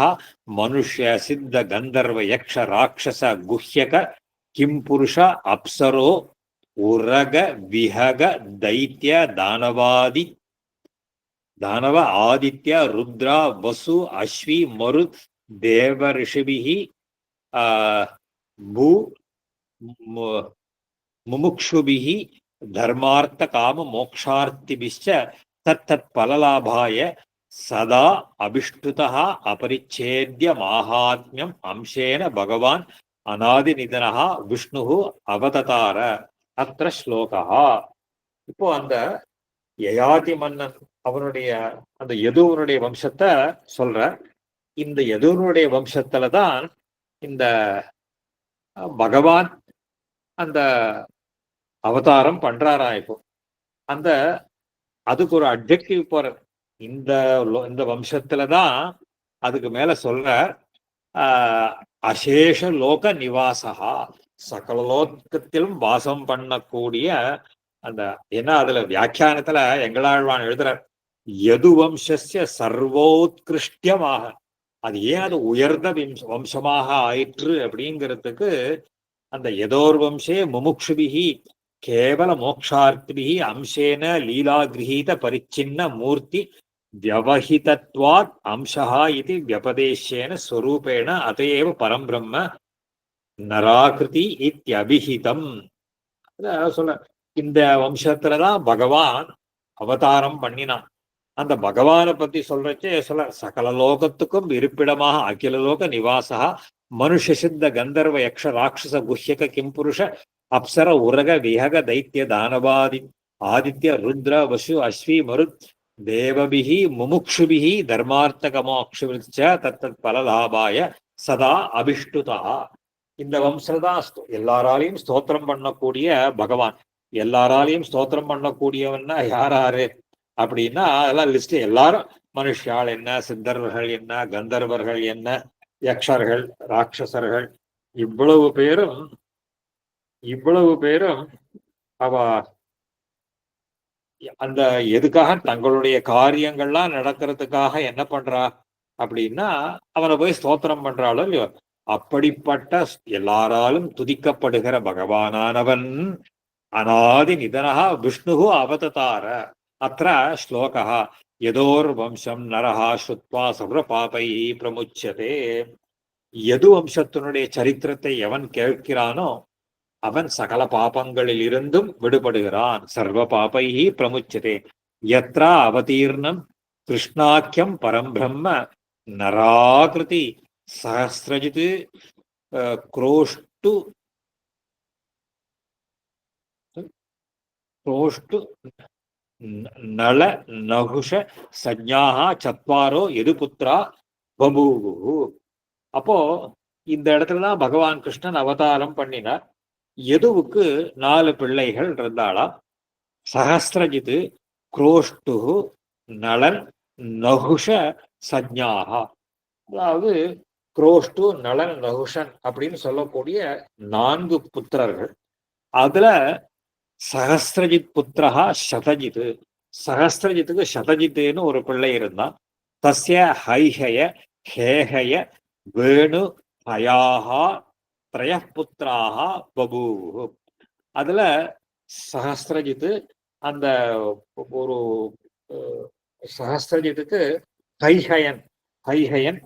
மனுஷ்ய சித்த கந்தர்வ யக்ஷ ராட்சச குஹ்யக கிம் புருஷ அப்சரோ உரக விஹக தைத்ய தானவ ஆதித்ய ருத்ரா வசு அஸ்வி மரு தேவ ரிஷிபிஹி பூ முமுக்ஷுபிஹி தர்மார்த்த காம மோக்ஷார்த்திபிஷ்ச தத் பலலாபாய சதா அபிஷ்டுதா அபரிச்சேத்ய மாஹாத்மியம் அம்சேன பகவான் அநாதிநிதனஹா விஷ்ணு அவததார அத்திர ஸ்லோகா. இப்போ அந்த யயாதி மன்னன் அவனுடைய அந்த யதுவனுடைய வம்சத்தை சொல்ற. இந்த யதுவனுடைய வம்சத்துலதான் இந்த பகவான் அந்த அவதாரம் பண்றாரா. இப்போ அந்த அதுக்கு ஒரு அப்ஜெக்டிவ் போற இந்த இந்த வம்சத்துலதான் அதுக்கு மேல சொல்ற அசேஷ லோக நிவாசகா, சகல லோகத்திலும் வாசம் பண்ணக்கூடிய அந்த ஏன்னா அதுல வியாக்கியானத்துல எங்களாழ்வான் எழுதுற யது வம்சஸ்ய சர்வோத்கிருஷ்டமாக, அது ஏன் அது உயர்ந்த வம்சமாக ஆயிற்று அப்படிங்கிறதுக்கு அந்த யதோர் வம்சே முமுக்ஷுபிஹி கேவல மோக்ஷார்த்திபிஹி அம்சேன லீலா கிரகீத பரிச்சின்ன மூர்த்தி வியவஹிதத்வாத் அம்சா இது வியபதேசேன ஸ்வரூபேண அதையேவ பரம் பிரம்ம நராகிருதி இத்யபிஹிதம். சொல்ல இந்த வம்சத்துலதான் பகவான் அவதாரம் பண்ணினான். அந்த பகவானை பத்தி சொல்றச்சே சொல்ல சகல லோகத்துக்கும் இருப்பிடமாக அகில லோக நிவாசா மனுஷ சித்த கந்தர்வ யக்ஷ ராட்சச குஹ்யக கிம்புருஷ அப்சர உரக விஹக தைத்திய தானவாதி ஆதித்ய ருத்ர வசு அஸ்வி மருத் தேவபிஹி முமுக்ஷுபிஹி தர்மார்த்தகமோக்ஷுச்ச தத்தத் பலலாபாய சதா அபிஷ்டுதா. இந்த வம்சதான் எல்லாராலையும் ஸ்தோத்திரம் பண்ணக்கூடிய பகவான். எல்லாராலையும் ஸ்தோத்திரம் பண்ணக்கூடியவன்னா யாராரு அப்படின்னா அதெல்லாம் லிஸ்ட். எல்லாரும் மனுஷால் என்ன, சித்தர்கள் என்ன, கந்தர்வர்கள் என்ன, யக்ஷர்கள், ராட்சசர்கள், இவ்வளவு பேரும் அவ அந்த எதுக்காக தங்களுடைய காரியங்கள்லாம் நடக்கிறதுக்காக என்ன பண்றா அப்படின்னா அவனை போய் ஸ்தோத்திரம் பண்றாளோ இல்லையோ. அப்படிப்பட்ட எல்லாராலும் துதிக்கப்படுகிற பகவானானவன் அநாதி நிதனஹா விஷ்ணு அவததார. அത്ര ஸ்லோகா யதோர் வம்சம் நரஹா ஸ்ருத்வா சர்வ பாபை பிரமுச்சதே. யது வம்சத்தினுடைய சரித்திரத்தை எவன் கேட்கிறானோ அவன் சகல பாபங்களில் இருந்தும் விடுபடுகிறான். சர்வ பாபை பிரமுச்சதே. யத்ரா அவதீர்ணம் கிருஷ்ணாக்கியம் பரம் பிரம்ம நராகிருதி சஹஸ்ரஜித் क्रोष्टु नल नहुष सज्ञाः चत्वारो यदुपुत्रा बभूवु. அப்போ இந்த இடத்துலதான் பகவான் கிருஷ்ணன் அவதாரம் பண்ணினார். யதுவுக்கு 4 பிள்ளைகள் இருந்தாளா. சஹஸ்ரஜித், குரோஷ்டு, நளன், நகுஷ, சஜ்ஞாகா. அதாவது குரோஷ்டு, நளன், நகுஷன் அப்படின்னு சொல்லக்கூடிய 4 புத்திரர்கள். அதுல சஹஸ்ரஜித் புத்திரஹா சதஜித். சஹஸ்ரஜித்துக்கு சதஜித்துன்னு ஒரு பிள்ளை இருந்தான். தஸ்ய ஹைஹய ஹேஹய வேணு ஹயாஹா த்ரய புத்திராஹா பபூவு. அதுல சஹஸ்ரஜித்து அந்த ஒரு சஹஸ்ரஜித்துக்கு ஹைஹயன் ஹேஹயன்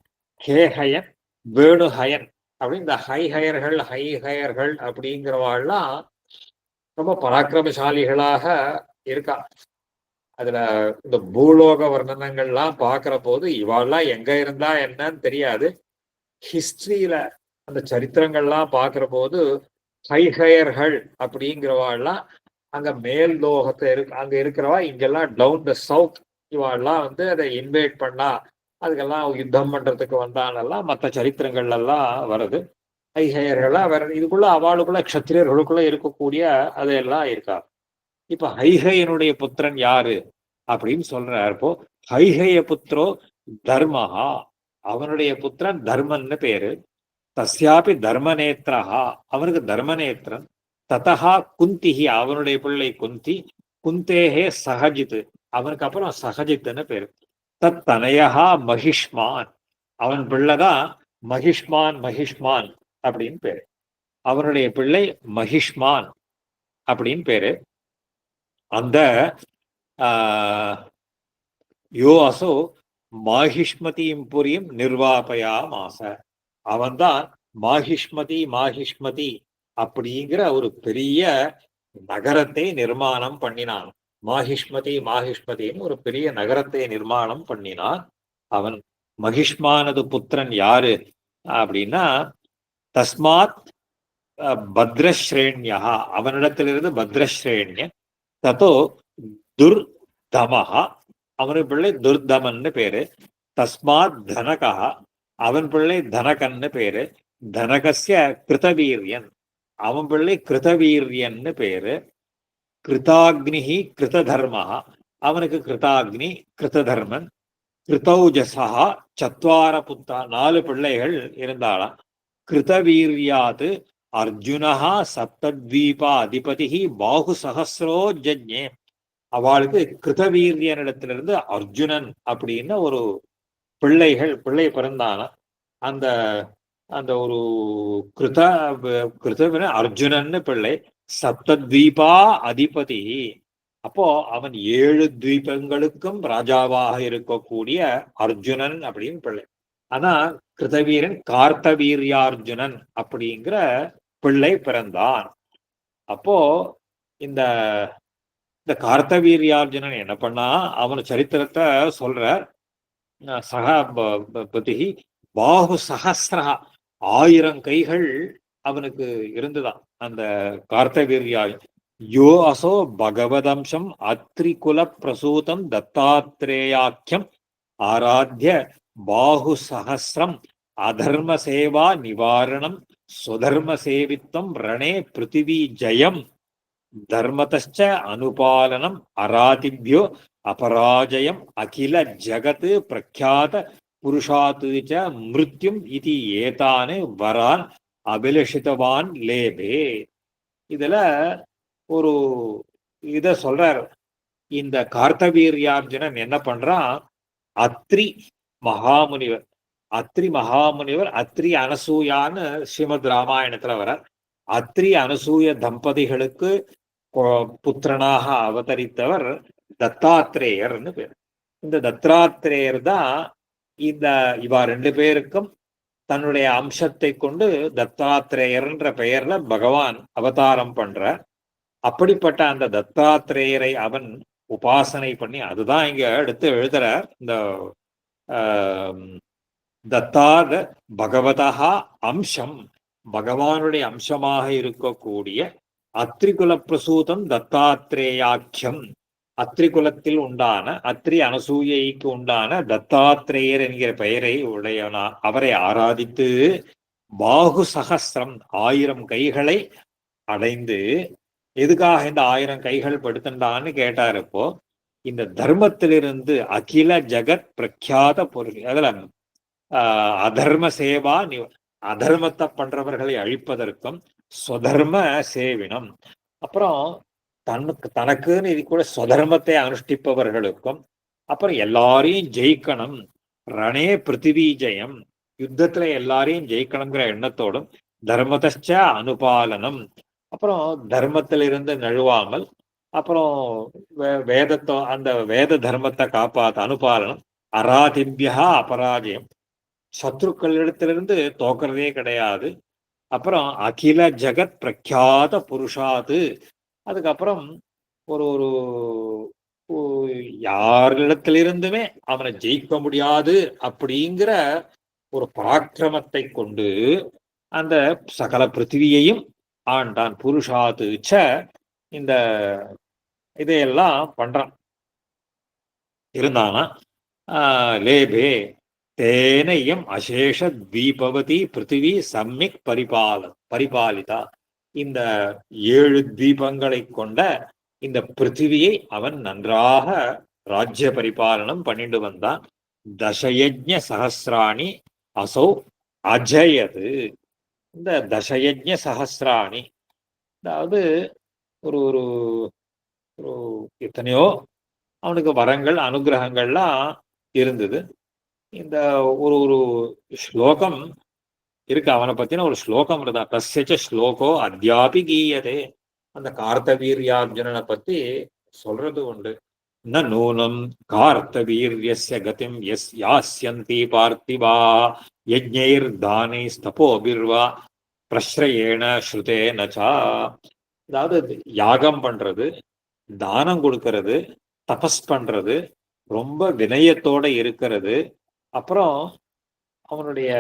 வேணுஹயன் அப்படின்னு இந்த ஹைஹயர்கள் அப்படிங்கிறவாள்லாம் ரொம்ப பராக்கிரமசாலிகளாக இருக்கா. அதுல இந்த பூலோக வர்ணனங்கள்லாம் பார்க்கிற போது இவாள்லாம் எங்க இருந்தா என்னன்னு தெரியாது. ஹிஸ்டரியில அந்த சரித்திரங்கள்லாம் பார்க்கிற போது ஹைஹயர்கள் அப்படிங்கிறவாள்லாம் அங்க மேல் லோகத்தை அங்க இருக்கிறவா இங்கெல்லாம் டவுன் த சவுத் இவாள்லாம் அதை இன்வைட் பண்ணா அதுக்கெல்லாம் யுத்தம் பண்றதுக்கு வந்தானெல்லாம் மற்ற சரித்திரங்கள்ல எல்லாம் வருது. ஹைஹயர்கள்லாம் வேற இதுக்குள்ள அவளுக்குள்ள க்ஷத்திரியர்களுக்குள்ள இருக்கக்கூடிய அதையெல்லாம் இருக்கா. இப்ப ஹைஹயனுடைய புத்திரன் யாரு அப்படின்னு சொல்றாரு. இப்போ ஹைஹய புத்திரோ தர்மஹா, அவனுடைய புத்திரன் தர்மன்னு பேரு. தஸ்யாபி தர்மநேத்திரஹா, அவனுக்கு தர்மநேத்திரன். ததஹா குந்திஹி, அவனுடைய பிள்ளை குந்தி. குந்தேஹே சஹஜித், அவனுக்கு அப்புறம் சஹஜித்னு பேரு. தத் தனயா மகிஷ்மான், அவன் பிள்ளைதான் மகிஷ்மான் அப்படின்னு பேரு. அவனுடைய பிள்ளை மகிஷ்மான் அப்படின்னு பேரு. அந்த யோ அசோ மாஹிஷ்மதியும் புரியும் நிர்வாபயா மாச, அவன்தான் மாஹிஷ்மதி அப்படிங்கிற ஒரு பெரிய நகரத்தை நிர்மாணம் பண்ணினான். மாஹிஷ்மதின்னு ஒரு பெரிய நகரத்தை நிர்மாணம் பண்ணினான். அவன் மகிஷ்மானது புத்திரன் யாரு அப்படின்னா தஸ்மாத் பத்ரஸ்ரேண்யா, அவனிடத்திலிருந்து பத்ரஸ்ரேண்ய ததோ துர்தமஹா, அவனு பிள்ளை துர்தமன்னு பேரு. தஸ்மாத் தனகா, அவன் பிள்ளை தனகன்னு பேரு. தனகஸ்ய கிருதவீரியன், அவன் பிள்ளை கிருதவீரியன்னு பேரு. கிருதாக்னிஹி கிருததர்மஹா, அவனுக்கு கிருதாக்னி கிருததர்மன். கிருதௌஜசா சத்வார புத்தா, 4 பிள்ளைகள் இருந்தாளாம். கிருதவீரியாது அர்ஜுனஹா சப்தத்வீபா அதிபதி பாகு சகசிரோ ஜஜ்ஞே, அவளுக்கு கிருதவீரியனிடத்திலிருந்து அர்ஜுனன் அப்படின்னு ஒரு பிள்ளை பிறந்தான. அந்த அந்த ஒரு கிருத அர்ஜுனன்னு பிள்ளை. சப்தத்வீபா அதிபதி, அப்போ அவன் 7 தீபங்களுக்கும் ராஜாவாக இருக்கக்கூடிய அர்ஜுனன் அப்படின்னு பிள்ளை. ஆனா கிருதவீரன் கார்த்தவீரியார்ஜுனன் அப்படிங்கிற பிள்ளை பிறந்தான். அப்போ இந்த இந்த கார்த்தவீரியார்ஜுனன் என்ன பண்ணா, அவன் சரித்திரத்தை சொல்ற. சகா பதி பாகு சகசிரா, 1000 கைகள் அவனுக்கு இருந்துதான் அந்த கார்த்தவீரியா. யோ அசோ பகவதம்சம் அத்ரிகுல பிரசூதம் தத்தாத்ரேயாக்கியம் ஆராத்திய பாகு சகசிரம் அதர்ம சேவா நிவாரணம் சுதர்ம சேவித்வம் ரணே பிருத்திவி ஜயம் தர்மதச்ச அனுபாலனம் அராதிபியோ அபராஜயம் அகில ஜகத் பிரக்யாத புருஷாத்து ச மிருத்யும் இது ஏதானு வரான் அபிலஷிதவான் லேபே. இதுல ஒரு இத சொல்றார். இந்த கார்த்தவீரியார்ஜுனன் என்ன பண்றான், அத்ரி மகாமுனிவர், அத்ரி அனசூயான்னு ஸ்ரீமத் ராமாயணத்துல வர. அத்ரி அனசூய தம்பதிகளுக்கு புத்திரனாக அவதரித்தவர் தத்தாத்ரேயர்னு பேர். இந்த தத்தாத்ரேயர் தான் இவா 2 பேருக்கும் தன்னுடைய அம்சத்தை கொண்டு தத்தாத்ரேயர்ன்ற பெயர்ல பகவான் அவதாரம் பண்ற. அப்படிப்பட்ட அந்த தத்தாத்ரேயரை அவன் உபாசனை பண்ணி, அதுதான் இங்க எடுத்து எழுதுற. இந்த தத்தாத பகவதா அம்சம், பகவானுடைய அம்சமாக இருக்கக்கூடிய அத்ரிகுல பிரசூதம் தத்தாத்ரேயாக்கியம், அத்ரிகுலத்தில் உண்டான அத்ரி அனசூயைக்கு உண்டான தத்தாத்ரேயர் என்கிற பெயரை உடையவனா அவரை ஆராதித்து பாகு சகசிரம் 1000 கைகளை அடைந்து. எதுக்காக இந்த 1000 கைகள் படுத்தண்டான்னு கேட்டார். இப்போ இந்த தர்மத்திலிருந்து அகில ஜகத் பிரக்யாத பொருள், அதுல அதர்ம சேவா அதர்மத்தை பண்றவர்களை அழிப்பதற்கும் ஸ்வதர்ம சேவினம், அப்புறம் தனக்குன்னு இது கூட ஸ்வதர்மத்தை அனுஷ்டிப்பவர்களுக்கும், அப்புறம் எல்லாரையும் ஜெயிக்கணும், ரணே பிருத்திவி ஜெயம், யுத்தத்துல எல்லாரையும் ஜெயிக்கணுங்கிற எண்ணத்தோடும், தர்மதச்ச அனுபாலனம், அப்புறம் தர்மத்திலிருந்து நழுவாமல், அப்புறம் வேதத்தோ அந்த வேத தர்மத்தை காப்பாத்த அனுபாலனம், அராதிபியா அபராஜயம், சத்ருக்களிடத்திலிருந்து தோக்கிறதே கிடையாது, அப்புறம் அகில ஜகத் பிரக்யாத புருஷாது, அதுக்கப்புறம் ஒரு ஒரு யாரிடத்திலிருந்துமே அவனை ஜெயிக்க முடியாது அப்படிங்கிற ஒரு பராக்கிரமத்தை கொண்டு அந்த சகல பிருத்திவியையும் ஆண்டான். புருஷாது ச, இந்த இதையெல்லாம் பண்றான் இருந்தானா. லேபே தேனையும் அசேஷ தீபவதி பிருத்திவி சம்யக் பரிபாலிதா, இந்த 7 தீபங்களை கொண்ட இந்த பிருத்திவியை அவன் நன்றாக ராஜ்ய பரிபாலனம் பண்ணிட்டு வந்தான். தசயஜ்ஞ சகசிராணி அசௌ அஜயது, இந்த தசயஜ்ஞ சகசிராணி, அதாவது ஒரு ஒரு ஒரு எத்தனையோ அவனுக்கு வரங்கள் அனுகிரகங்கள்லாம் இருந்தது. இந்த ஒரு ஒரு ஸ்லோகம் இருக்கு, அவனை பத்தின ஒரு ஸ்லோகம் இருந்தா. தஸ்ய ஸ்லோகோ அத்யாபி கீயதே, அந்த கார்த்தவீரியார்ஜுனனை பத்தி சொல்றது உண்டு. ந நூனம் கார்த்தவீர்யஸ்ய கதிம் யாஸ்யந்தி பார்த்திவா யஜ்ஞைர் தானைஸ்தபோபிர்வா பிரஸ்ரயேண ஸ்ருதேனச்சா. அதாவது யாகம் பண்றது, தானம் கொடுக்கறது, தபஸ் பண்றது, ரொம்ப வினயத்தோட இருக்கிறது, அப்புறம் அவனுடைய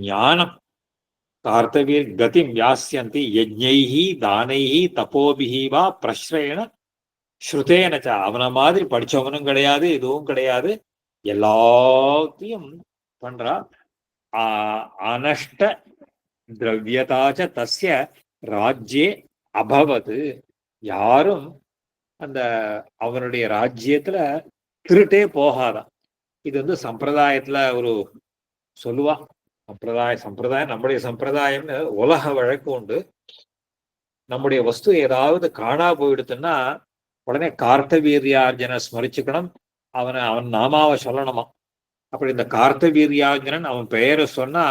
ஞானம், கார்த்தவீர் கதிம் யாஸ்யந்தி யஜ்ஞைஹி தானைஹி தபோபிஹி வா பிரஸ்ரயண ஸ்ருதேனச்ச. அவனை மாதிரி படிச்சவனும் கிடையாது, எதுவும் கிடையாது, எல்லாத்தையும் பண்றா. அனஷ்ட திரவியதாச்ச தஸ்ய ராஜ்யே அபவது. யாரும் அந்த அவனுடைய ராஜ்யத்துல திருட்டே போகாதான். இது வந்து சம்பிரதாயத்துல ஒரு சொல்லுவா. சம்பிரதாயம் நம்முடைய சம்பிரதாயம்னு உலக வழக்கு உண்டு. நம்முடைய வஸ்து ஏதாவது காணா போயிடுத்துன்னா உடனே கார்த்தவீரியார்ஜனை ஸ்மரிச்சுக்கணும், அவன் நாமாவை சொல்லணுமா. அப்படி இந்த கார்த்தவீரியார்ஜனன் அவன் பெயரை சொன்னா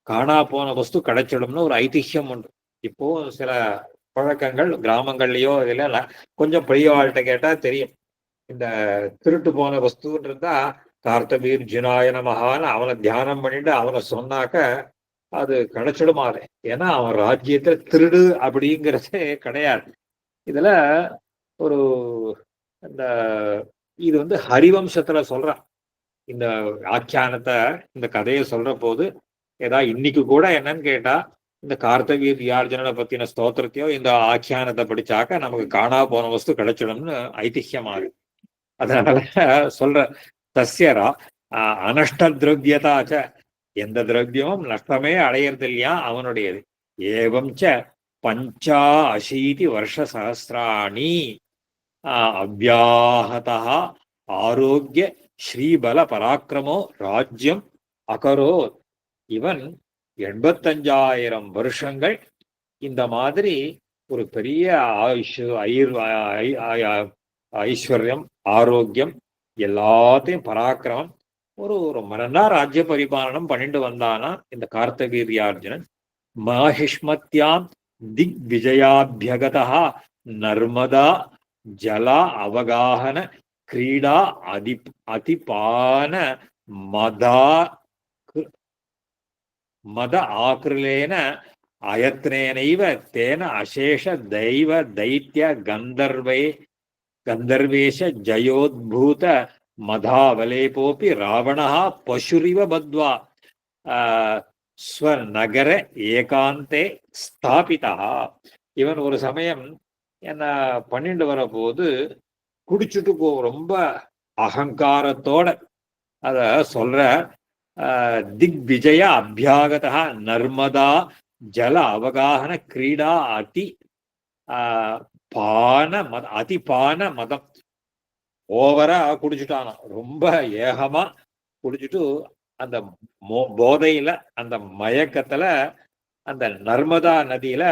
காணா போன வஸ்து கிடைச்சிடும்னு ஒரு ஐதிஹ்யம் உண்டு. இப்போ சில பழக்கங்கள் கிராமங்கள்லயோ இதெல்லாம் கொஞ்சம் பெரியவாழ்கிட்ட கேட்டா தெரியும். இந்த திருட்டு போன வஸ்துன்றதா கார்த்தவீர் ஜினாயன மகான்னு அவனை தியானம் பண்ணிட்டு அவனை சொன்னாக்க அது கிடைச்சிடுமாறு. ஏன்னா அவன் ராஜ்யத்துல திருடு அப்படிங்கிறதே கிடையாது. இதுல ஒரு இந்த இது வந்து ஹரிவம்சத்துல சொல்றான். இந்த ஆக்கியானத்தை, இந்த கதையை சொல்ற போது ஏதாவது இன்னைக்கு கூட என்னன்னு கேட்டா இந்த கார்த்தவீர் யார்ஜனனை பத்தின ஸ்தோத்திரத்தையோ இந்த ஆக்கியானத்தை படிச்சாக்க நமக்கு காணா போன வஸ்து கிடைச்சிடும்னு ஐதிஹ்யமாகு. அதனால சொல்ற தஸ்யரா அனஷ்ட திரவியதாச்ச, எந்த திரவியமும் நஷ்டமே அடையிறது இல்லையா அவனுடையது. ஏவம் ச 85 வருஷ சஹசிராணி அவ்யாஹதா ஆரோக்கிய ஸ்ரீபல பராக்கிரமோ ராஜ்யம் அகரோத். இவன் 85,000 வருஷங்கள் இந்த மாதிரி ஒரு பெரிய ஐஸ்வர்யம், ஆரோக்கியம், எல்லாத்தையும் பராக்கிரமம், ஒரு ரொம்ப நல்லா ராஜ்ய பரிபாலனம் பண்ணிட்டு வந்தானா இந்த கார்த்தவீரியார்ஜுனன். மாஹிஷ்மத்யாம் திக் விஜயாபியகதா நர்மதா ஜல அவகாஹன கிரீடா அதிபான மத ஆக்ருலேன அயத்னேனைவ தேன அசேஷ தெய்வ தைத்ய கந்தர்வேஷ ஜயோத்பூத மதாவலேபோபி ராவணா பசுரிவ பத்வா ஸ்வநகர ஏகாந்தே ஸ்தாபிதா. இவன் ஒரு சமயம் என்ன பண்ணிட்டு வர போது குடிச்சுட்டு ரொம்ப அகங்காரத்தோட அத சொல்ற. திக் விஜய அபியாகதா நர்மதா ஜல அவகாஹன கிரீடா அதிபான மதம். ஓவரா குடிச்சுட்டானா, ரொம்ப ஏகமா குடிச்சுட்டு அந்த போதையில, அந்த மயக்கத்துல அந்த நர்மதா நதியில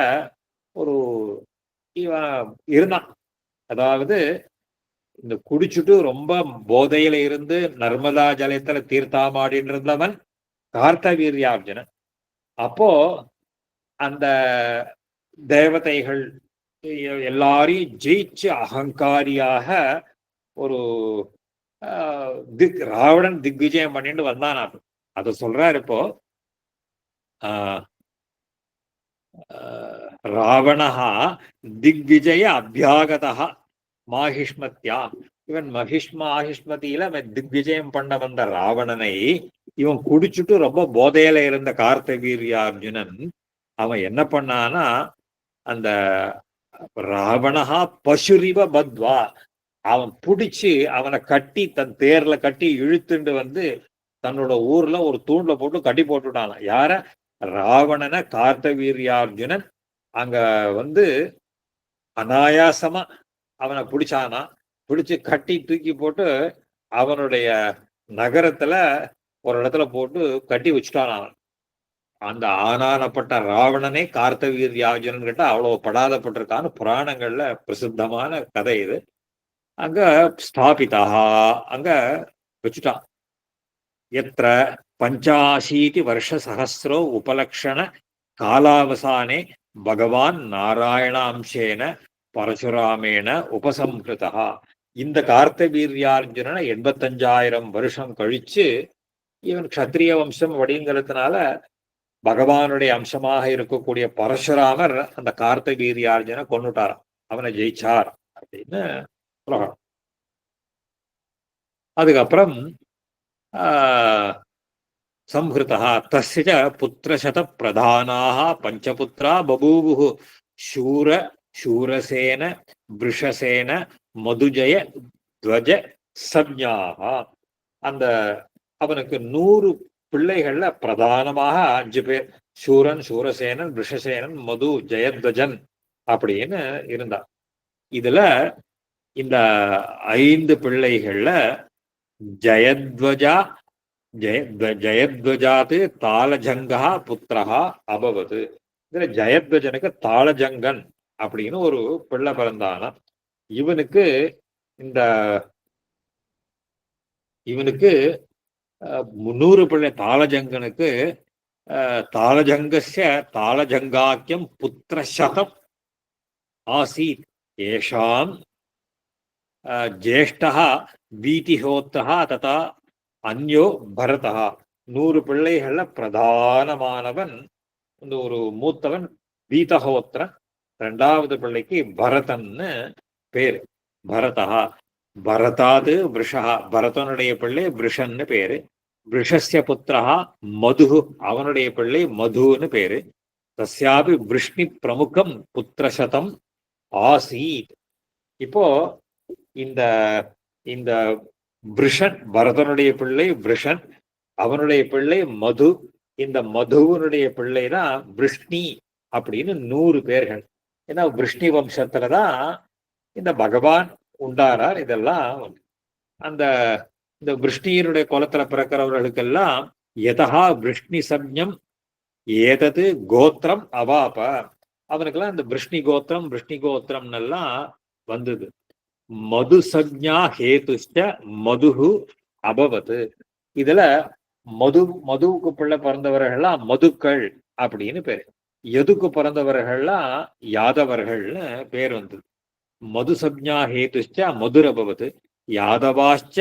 ஒரு இவன் இருந்தான். அதாவது இந்த குடிச்சுட்டு ரொம்ப போதையில இருந்து நர்மதா ஜலத்துல தீர்த்தாமாடின்னு இருந்தவன் கார்த்தவீரியார்ஜுனன். அப்போ அந்த தேவதைகள் எல்லாரையும் ஜெயிச்சு அகங்காரியாக ஒரு ராவணன் திக்விஜயம் பண்ணிட்டு வந்தான். அத சொல்றாரு இப்போ. ராவணஹா திக்விஜய அபியாகதா மாஹிஷ்மத்யா. இவன் மாஹிஷ்மதியில அவன் திக்விஜயம் பண்ண வந்த ராவணனை இவன் குடிச்சுட்டு ரொம்ப போதையில இருந்த கார்த்தவீரியார்ஜுனன் அவன் என்ன பண்ணானா, அந்த ராவணஹா பசுரிவ பத்வா, அவன் பிடிச்சு அவனை கட்டி தன் தேர்ல கட்டி இழுத்துண்டு வந்து தன்னோட ஊர்ல ஒரு தூண்ல போட்டு கட்டி போட்டுட்டான். யார? ராவணனை கார்த்தவீரியார்ஜுனன் அங்க வந்து அனாயாசமா அவனை பிடிச்சானா. பிடிச்சு கட்டி தூக்கி போட்டு அவனுடைய நகரத்துல ஒரு இடத்துல போட்டு கட்டி வச்சுட்டான். அவன் அந்த ஆனானப்பட்ட ராவணனே கார்த்தவீரியார்ஜுனன் கிட்ட அவ்வளவு படாதப்பட்டிருக்கான்னு புராணங்கள்ல பிரசித்தமான கதை இது. அங்க ஸ்தாபிதா, அங்க வச்சுட்டான். எத்திர 85 வருஷ சஹசிரோ உபலக்ஷண காலாவசானே பகவான் நாராயண அம்சேன பரசுராமேன உபசம்ஹிருதா. இந்த கார்த்தவீரியார்ஜுனனை 85,000 வருஷம் கழிச்சு இவன் க்ஷத்ரிய வம்சம் அப்படிங்கிறதுனால பகவானுடைய அம்சமாக இருக்கக்கூடிய பரசுராமர் அந்த கார்த்த வீரியார்ஜுன கொன்னுட்டாராம், அவனை ஜெயிச்சார் அப்படின்னு சொல்லலாம். அதுக்கப்புறம் संहृतः तस्य च पुत्रशतप्रधानाः पञ्चपुत्रा बभूवुः शूर शूरसेन वृषसेन मधुजय ध्वज சப்ஞாக. அந்த அவனுக்கு 100 பிள்ளைகள்ல பிரதானமாக 5 பேர், சூரன், சூரசேனன், விஷசேனன், மது, ஜெயத்வஜன் அப்படின்னு இருந்தார். இதுல இந்த 5 பிள்ளைகள்ல ஜெயத்வஜா ஜெயத்வஜாத்து தாளஜங்கா புத்திரஹா அபவது. இதுல ஜெயத்வஜனுக்கு தாளஜங்கன் அப்படின்னு ஒரு பிள்ளை பிறந்தானா. இவனுக்கு இந்த இவனுக்கு 300 பிள்ளை. தாளஜங்கனுக்கு தாளஜங்கஸ்ய தாளஜங்காக்கியம் புத்திரசதம் ஆசீத். ஏஷாம் ஜேஷ்டः வீதிஹோத்தः ததா அந்யோ பரதா. 100 பிள்ளைகள்ல பிரதானமானவன் ஒரு மூத்தவன் வீதஹோத்திரன். 2வது பிள்ளைக்கு பரதன்னு பேரு. பரதா பரதாது விஷா. பரதனுடைய பிள்ளை விஷன்னு பேரு. விஷஸ்ய புத்திரஹா மது. அவனுடைய பிள்ளை மதுன்னு பேரு. தஸ்யாபி விஷ்ணி பிரமுகம் புத்திரசதம் ஆசீத். இப்போ இந்த இந்த விருஷன், பரதனுடைய பிள்ளை விருஷன், அவனுடைய பிள்ளை மது. இந்த மதுவனுடைய பிள்ளைதான் விஷ்ணி அப்படின்னு 100 பேர்கள். ஏன்னா விஷ்ணி வம்சத்துலதான் இந்த பகவான் உண்டாரார். இதெல்லாம் அந்த இந்த விஷ்ணியினுடைய குலத்துல பிறக்கிறவர்களுக்கெல்லாம் எதா விஷ்ணி சப்ஞம் ஏதது கோத்திரம் அவாப. அவனுக்கெல்லாம் இந்த விஷ்ணி கோத்திரம்னெல்லாம் வந்தது. மது சக்ஞா ஹேதுஷ்ட மதுஹு அபவது. இதுல மதுவுக்கு பிள்ளை பிறந்தவர்கள்லாம் மதுக்கள் அப்படின்னு பேரு. எதுக்கு பிறந்தவர்கள்லாம் யாதவர்கள்னு பேர் வந்தது. மது சக்ஞா ஹேதுஷ்ட மதுரபவது. யாதவாச்ச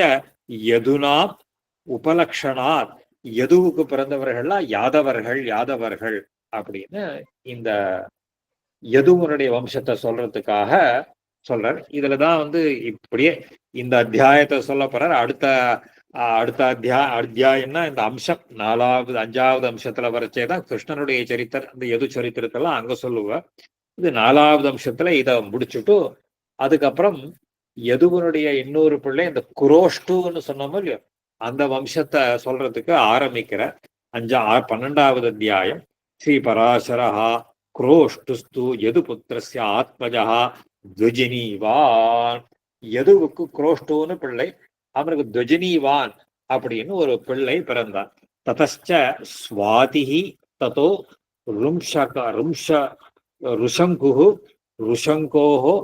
யதுனா உபலக்ஷணாத். யதுவுக்கு பிறந்தவர்கள்லாம் யாதவர்கள் அப்படின்னு இந்த யதுவனுடைய வம்சத்தை சொல்றதுக்காக சொல்றார். இதுலதான் இப்படியே இந்த அத்தியாயத்தை சொல்ல போறார். அடுத்த அத்தியாயம்னா இந்த அம்சம் 4வது 5வது அம்சத்துல வரைச்சேதான் கிருஷ்ணனுடைய சரித்திரம். இந்த எது சரித்திரத்தெல்லாம் அங்க சொல்லுவார். இது 4வது அம்சத்துல இதை முடிச்சுட்டு அதுக்கப்புறம் எதுவனுடைய இன்னொரு பிள்ளை இந்த குரோஷ்டுன்னு சொன்னோமோ இல்லையோ அந்த வம்சத்தை சொல்றதுக்கு ஆரம்பிக்கிற 12வது அத்தியாயம். ஸ்ரீ பராசரஹா குரோஷ்டுஸ்து எது புத்திரஸ்ய ஆத்மஜா துவஜினிவான். எதுவுக்கு குரோஷ்டுன்னு பிள்ளை, அவனுக்கு துவஜினிவான் அப்படின்னு ஒரு பிள்ளை பிறந்தான். ததச்ச ஸ்வாதிஹி ததோ ருஷங்குஹு ருஷங்கோஹோ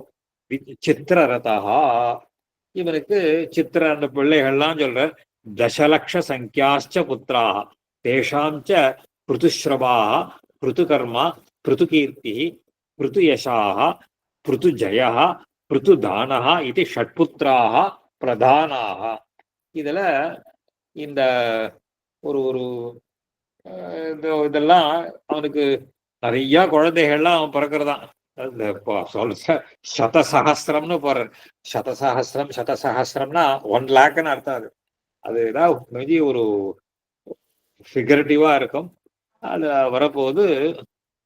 சித்திரரதா. இவனுக்கு சித்திர அந்த பிள்ளைகள்லாம் சொல்ற. தசலக்ஷ சங்கியாச்ச புத்திராக தேஷாஞ்ச பிருதுஸ்ரவாக பிருதுகர்மா பிருதுகீர்த்தி பிருதுயசாக பிருதுஜயா பிருதுதானஹா இது ஷட்புத்திராக பிரதானாக. இதுல இந்த ஒரு ஒரு இதெல்லாம் அவனுக்கு நிறைய குழந்தைகள்லாம் அவன் பிறக்கிறதான். சதசஹசிரம்னு போற. சதசஹசிரம்னா 1 லேக்னு அர்த்தம். அது ஏதாவது ஒரு ஃபிகரட்டிவா இருக்கும். அது வரப்போது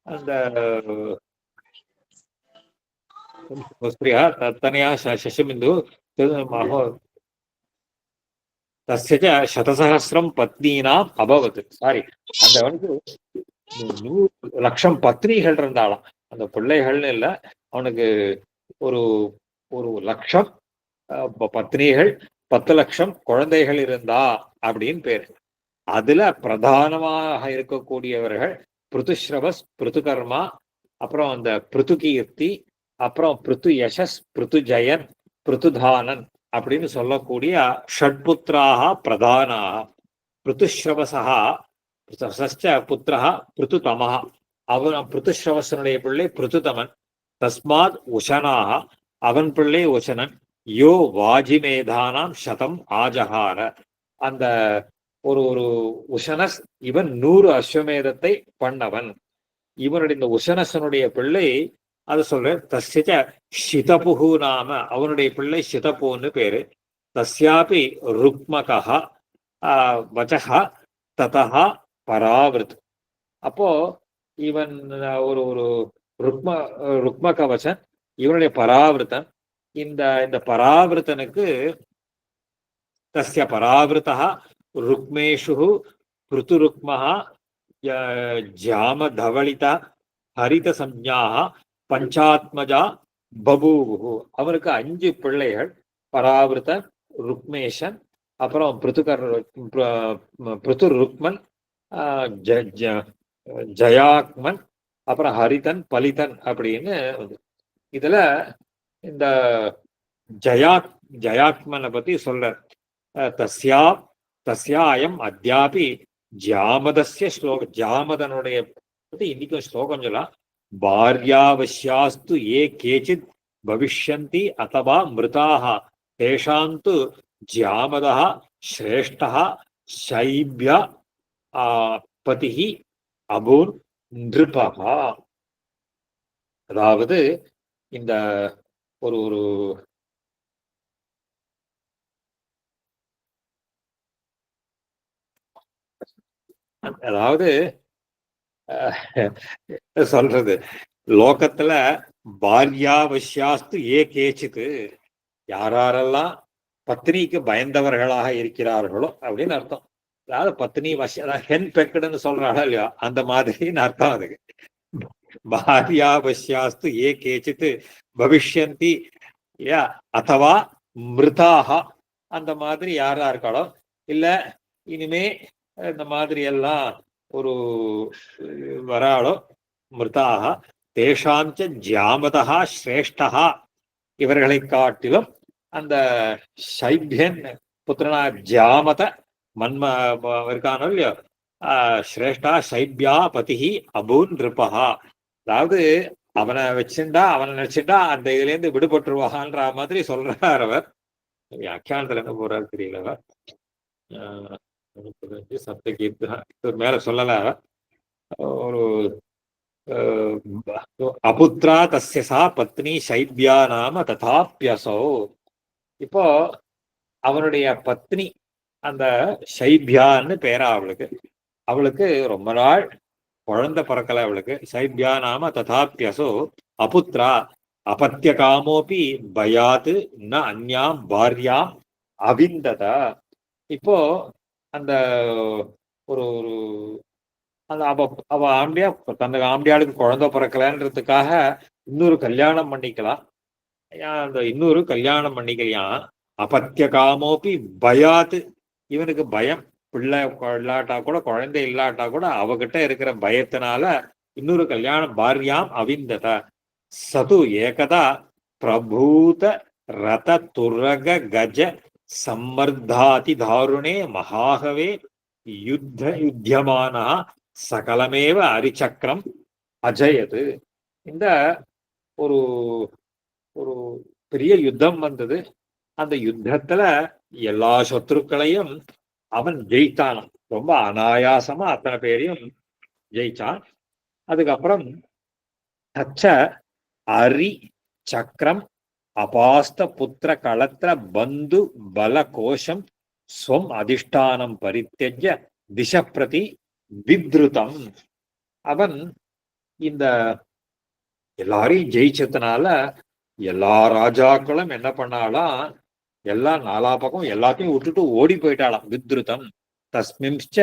அந்த தனியா சசிபிந்து தஸ்ய சதசஹசிரம் பத்னீனாம் அபவத். சாரி, அந்த 100 லட்சம் பத்னிகள் இருந்தாலாம். அந்த பிள்ளைகள்னு இல்லை, அவனுக்கு ஒரு ஒரு லட்சம் பத்னிகள் 10 லட்சம் குழந்தைகள் இருந்தா அப்படின்னு பேரு. அதுல பிரதானமாக இருக்கக்கூடியவர்கள் பிருதுஸ்ரவஸ், பிருதுகர்மா, அப்புறம் அந்த பிருதுகீர்த்தி, அப்புறம் பிருத்து யசஸ், பிருத்துஜயன், பிருத்துதானன் அப்படின்னு சொல்லக்கூடிய ஷட்புத்திராக பிரதானாக. பிருத்துஸ்ரவசா புத்திரா பிருத்துதமஹ. அவன் பிருத்துஸ்ரவசனுடைய பிள்ளை பிருத்துதமன். தஸ்மாத் உஷனாக, அவன் பிள்ளை உஷனன். யோ வாஜிமேதானாம் சதம் ஆஜகார. அந்த ஒரு ஒரு உஷனஸ் இவன் 100 அஸ்வமேதத்தை பண்ணவன். இவனுடைய இந்த உஷனசனுடைய பிள்ளை அது சொல்ற தஸ்ய சிதபுகு நாம, அவனுடைய பிள்ளை சிதப்புன்னு பேரு. தஸ்யாபி ருக்மகா வச்சகா ததா பராவிருத். அப்போ இவன் ஒரு ஒரு ருக்ம ருக்ம கவசன், இவனுடைய பராவிருத்தன். இந்த இந்த பராவிருத்தனுக்கு தஸ்ய பராவிருத்தா ருக்மேஷு பிருத்துருக்மஹ ஜாமதவளிதா ஹரித சஞ்ஞாக பஞ்சாத்மஜா பபூவு. அவனுக்கு 5 பிள்ளைகள். பராவிருத்தன், ருக்மேஷன், அப்புறம் பிருத்து ருக்மன், ஜயாக்மன், அப்புறம் ஹரிதன், பலிதன் அப்படின்னு. இதுல இந்த ஜயாக்மனை பத்தி சொல்ற. தஸ்யா தஸ்யாயம் அத்யாபி ஜாமதஸ்ய ஸ்லோக, ஜாமதனுடைய பத்தி இன்னைக்கும் ஸ்லோகம் சொல்லலாம். பாரியாவசியாஸ்து ஏ கேச்சித் பவிஷ்யந்தி அதவா மிருதாக தேஷாந்து ஜாமதா ஸ்ரேஷ்டா சைப்யா பதிஹி அபூன் நிருபகா. அதாவது இந்த ஒரு ஒரு அதாவது சொல்றது லோகத்துல பாரியாவசியாஸ்து ஏ கேச்சித்து, யாரெல்லாம் பத்னிக்கு பயந்தவர்களாக இருக்கிறார்களோ அப்படின்னு அர்த்தம். அதாவது பத்னி ஹென் பெக்கடுன்னு சொல்றாளோ இல்லையா, அந்த மாதிரின்னு அர்த்தம் அதுக்கு. பாரியாவசியாஸ்து ஏ கேச்சித்து பவிஷ்யந்தி இல்லையா, அதவா மிருதாக, அந்த மாதிரி யாரா இருக்காளோ, இல்ல இனிமே இந்த மாதிரி எல்லாம் ஒரு வராளோ மிருதாக தேஷாஞ்ச ஜாமதா ஸ்ரேஷ்டா, இவர்களை காட்டிலும் அந்த சைபியன் புத்திரனா ஜாமத மன்ம இருக்கானோ இல்லையோ, ஸ்ரேஷ்டா சைபியா பதிஹி அபூன் நிருபகா. அதாவது அவனை வச்சுட்டா, அவனை நினைச்சுட்டா அந்த இதுல இருந்து விடுபட்டுருவான்ற மாதிரி சொல்றார் அவர். வியாக்கியானத்துல என்ன போறாரு தெரியல. சப்தகீர்த்தன மேல சொல்லல. ஒரு அபுத்ரா தஸ்ய சா பத்னி சைபியா நாம ததாப்யசோ. இப்போ அவனுடைய பத்னி அந்த சைபியான்னு பேரா அவளுக்கு. அவளுக்கு ரொம்ப நாள் குழந்தை பிறக்கல அவளுக்கு. சைபியா நாம ததாப்யசோ அபுத்ரா அபத்திய காமோபி பயாத்து ந அந்யாம் பாரியாம் அவிந்தத. இப்போ அந்த ஒரு ஒரு அந்த அவ ஆம்பியா தந்த ஆம்பியாளுக்கு குழந்தை பிறக்கலன்றதுக்காக இன்னொரு கல்யாணம் பண்ணிக்கலாம். அந்த இன்னொரு கல்யாணம் பண்ணிக்கலையாம். அபத்திய காமோப்பி பயாத்து, இவனுக்கு பயம், பிள்ளை இல்லாட்டா கூட குழந்தை இல்லாட்டா கூட அவகிட்ட இருக்கிற பயத்தினால இன்னொரு கல்யாணம். பாரியாம் அவிந்தத சது ஏகதா பிரபூத ரத துரக கஜ சம்மர்தாதி தாருணே மகாகவே யுத்தியமானா சகலமேவ அரிச்சக்கரம் அஜயது. இந்த ஒரு ஒரு பெரிய யுத்தம் வந்தது. அந்த யுத்தத்துல எல்லா சத்ருக்களையும் அவன் ஜெயித்தானான். ரொம்ப அனாயாசமா அத்தனை பேரையும் ஜெயிச்சான். அதுக்கப்புறம் தச்ச அரி சக்கரம் அபாஸ்த புத்திர களத்திர பந்து பல கோஷம் ஸ்வம் அதிஷ்டானம் பரித்தெஜ்ய திச பிரதி வித்ருதம். அவன் இந்த எல்லாரையும் ஜெயிச்சதுனால எல்லா ராஜாக்களும் என்ன பண்ணாலாம், எல்லா நாலா பக்கம் எல்லாத்தையும் விட்டுட்டு ஓடி போயிட்டாளாம். வித்ருதம் தஸ்மிம்ச்ச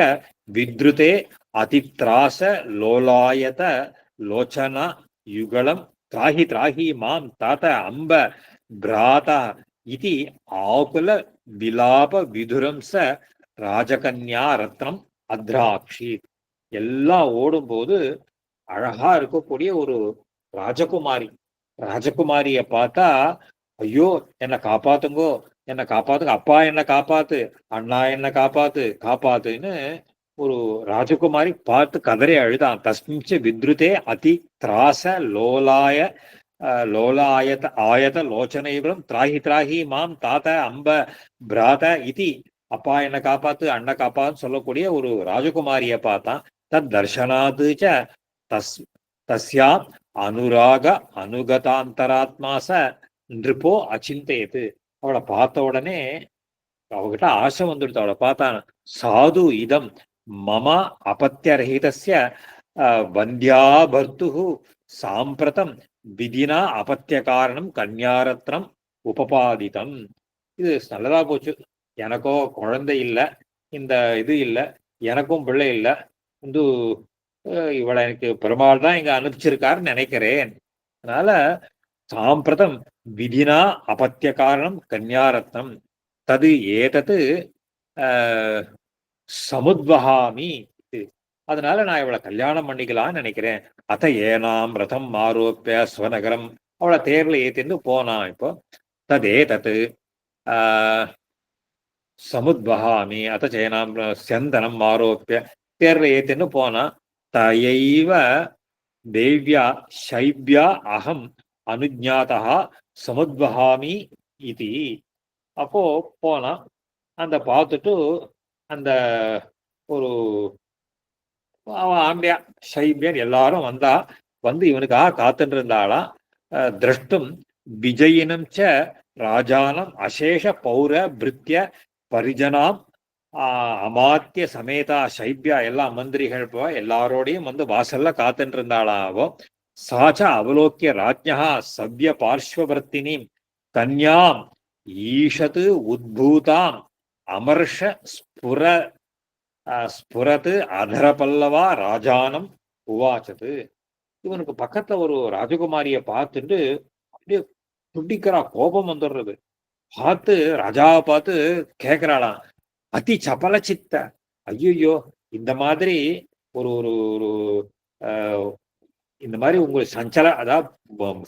வித்ருதே அதித்ராச லோலாயத லோச்சனா யுகலம் திராஹி திராஹி மாம் தாத்த அம்ப பிராதா இது ஆகுல விலாப விதுரம் ச ராஜகன்யா ரத்னம் அத்ராக்ஷி. எல்லாம் ஓடும்போது அழகா இருக்கக்கூடிய ஒரு ராஜகுமாரி, ராஜகுமாரிய பார்த்தா ஐயோ என்னை காப்பாத்துங்கோ, என்னை காப்பாத்துங்க, அப்பா என்னை காப்பாத்து, அண்ணா என்னை காப்பாத்து காப்பாத்துன்னு ஒரு ராஜகுமாரி பார்த்து கதறி அழுதான். தஸ்மிச்ச வித்ருதே அதி திராச லோலாய லோலாயத ஆயத லோச்சனைகளும் திராஹி திராஹி மாம் தாத்த அம்ப பிராத இதி அப்பா என்ன காப்பாத்து, அண்ண காப்பான்னு சொல்லக்கூடிய ஒரு ராஜகுமாரியை பார்த்தான். தத் தர்ஷனாது ச தஸ் தஸ்யாம் அனுராக அனுகதாந்தராத்மாச நிருபோ அச்சிந்தயத்து. அவளை பார்த்த உடனே அவகிட்ட ஆசை வந்துடுது. அவளை பார்த்தான். சாது இதம் மம அபத்தியரஹிதஸ்ய வந்தியாபர்த்து சாம்பிரதம் விதினா அபத்திய காரணம் கன்யாரத்னம் உபபாதிதம். இது நல்லதா போச்சு. எனக்கோ குழந்தை இல்லை, இந்த இது இல்லை, எனக்கும் பிள்ளை இல்லை. வந்து இவளை எனக்கு பெருமாள் தான் இங்க அனுப்பிச்சிருக்காருன்னு நினைக்கிறேன். அதனால சாம்பிரதம் விதினா அபத்திய காரணம் கன்யாரத்னம் தது ஏதத்து சமுத்வகாமி. அதனால நான் இவளை கல்யாணம் பண்ணிக்கலாம்னு நினைக்கிறேன். அத ஏனாம் ரதம் ஆரோப்பிய ஸ்வநகரம். அவளை தேர்ல ஏத்தின்னு போனான். இப்போ ததே தத்து சமுத்வகாமி அத சேனாம் சந்தனம் ஆரோப்பிய தேர்ல ஏத்தின்னு போனா தயைவ தேவ்யா சைப்யா அகம் அனுஜாதா சமுத்வகாமி இது. அப்போ போனா அந்த பார்த்துட்டு அந்த ஒரு அவன் ஆம்பியா சைபியன் எல்லாரும் வந்தா. வந்து இவனுக்காக காத்துட்டு இருந்தாளாம். திரஷ்டும் விஜயினம் ச ராஜானம் அசேஷ பௌர பிருத்திய பரிஜனாம் அமாத்திய சமேதா சைபியா எல்லா மந்திரிகள் எல்லாரோடையும் வந்து வாசல்ல காத்துட்டு இருந்தாளாவோ. சாச்ச அவலோக்கிய ராஜ்யா சவ்ய பார்ஸ்வவர்த்தினி கன்யாம் ஈஷத்து உத்பூதாம் அமர்ஷ ஸ்புரத்து அதரபல்லவா ராஜானம் உவாச்சது. இவனுக்கு பக்கத்துல ஒரு ராஜகுமாரியை பார்த்துட்டு அப்படியே துடிக்கிறா, கோபம் வந்துடுறது. பார்த்து ராஜாவை பார்த்து கேட்கிறாளாம், அதி சபல சித்த, ஐயோ இந்த மாதிரி ஒரு ஒரு ஒரு இந்த மாதிரி உங்களுக்கு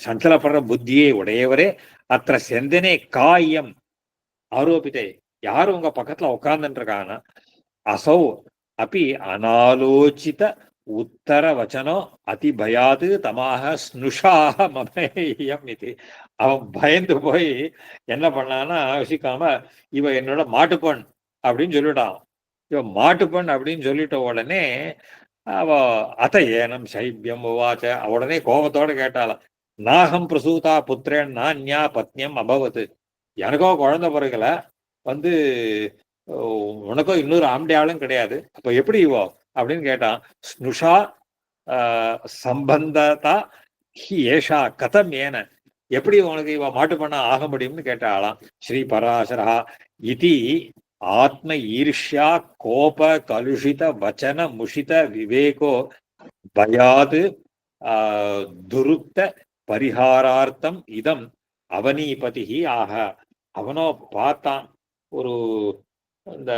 சஞ்சலப்படுற புத்தியை உடையவரே அத்த செந்தனே காயம் ஆரோபித்தே. யாரும் உங்க பக்கத்துல உட்கார்ந்துட்டு இருக்காங்கன்னா அசௌ அப்படி அனாலோசித உத்தர வச்சனோ அதிபயாது தமாக ஸ்னுஷாக மமேயம் இது. அவன் பயந்து போய் என்ன பண்ணான்னா யோசிக்காம இவ என்னோட மாட்டுப்பண் அப்படின்னு சொல்லிட்டான். இவன் மாட்டுப்பண் அப்படின்னு சொல்லிட்ட உடனே அவ அத ஏனம் சைபியம் உவாச்ச. உடனே கோபத்தோட கேட்டாலாம், நாகம் பிரசூதா புத்திரன் நான்யா பத்னியம் அபவத்து. எனக்கோ குழந்தை பிறகுல வந்து உனக்கோ இன்னொரு ஆம்படியாளும் கிடையாது, அப்ப எப்படி இவோ அப்படின்னு கேட்டான். ஸ்னுஷா சம்பந்ததா ஹி ஏஷா கதம் ஏன, எப்படி உனக்கு இவ மாட்டு பண்ண ஆக முடியும்னு கேட்டாளாம். ஸ்ரீ பராசரா இதி ஆத்ம ஈர்ஷ்யா கோப கலுஷித வச்சன முஷித விவேகோ பயாது துருக்த பரிகாரார்த்தம் இதம் அவனீபதி ஆக. அவனோ பார்த்தான் ஒரு இந்த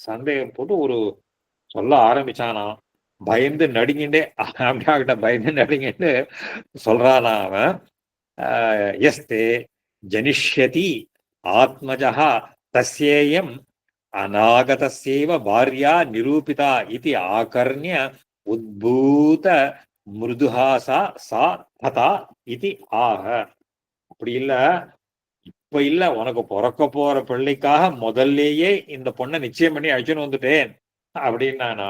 சந்தேகம் போட்டு ஒரு சொல்ல ஆரம்பிச்சானா. பயந்து நடுங்கிண்டே அப்படியாகிட்ட பயந்து நடுங்கிட்டு சொல்றானா அவன். எஸ்தே ஜனிஷ்யதி ஆத்மஜா தஸ்யேயம் அநாகதஸ்யைவ பாரியா நிரூபிதா இது ஆகர்ணிய உத்பூத மிருதுஹாசா சா ததா இது ஆக. அப்படி இல்ல, இப்ப இல்ல, உனக்கு பிறக்க போற பிள்ளைக்காக முதல்லேயே இந்த பொண்ணை நிச்சயம் பண்ணி அழிச்சுன்னு வந்துட்டேன் அப்படின்னு நான்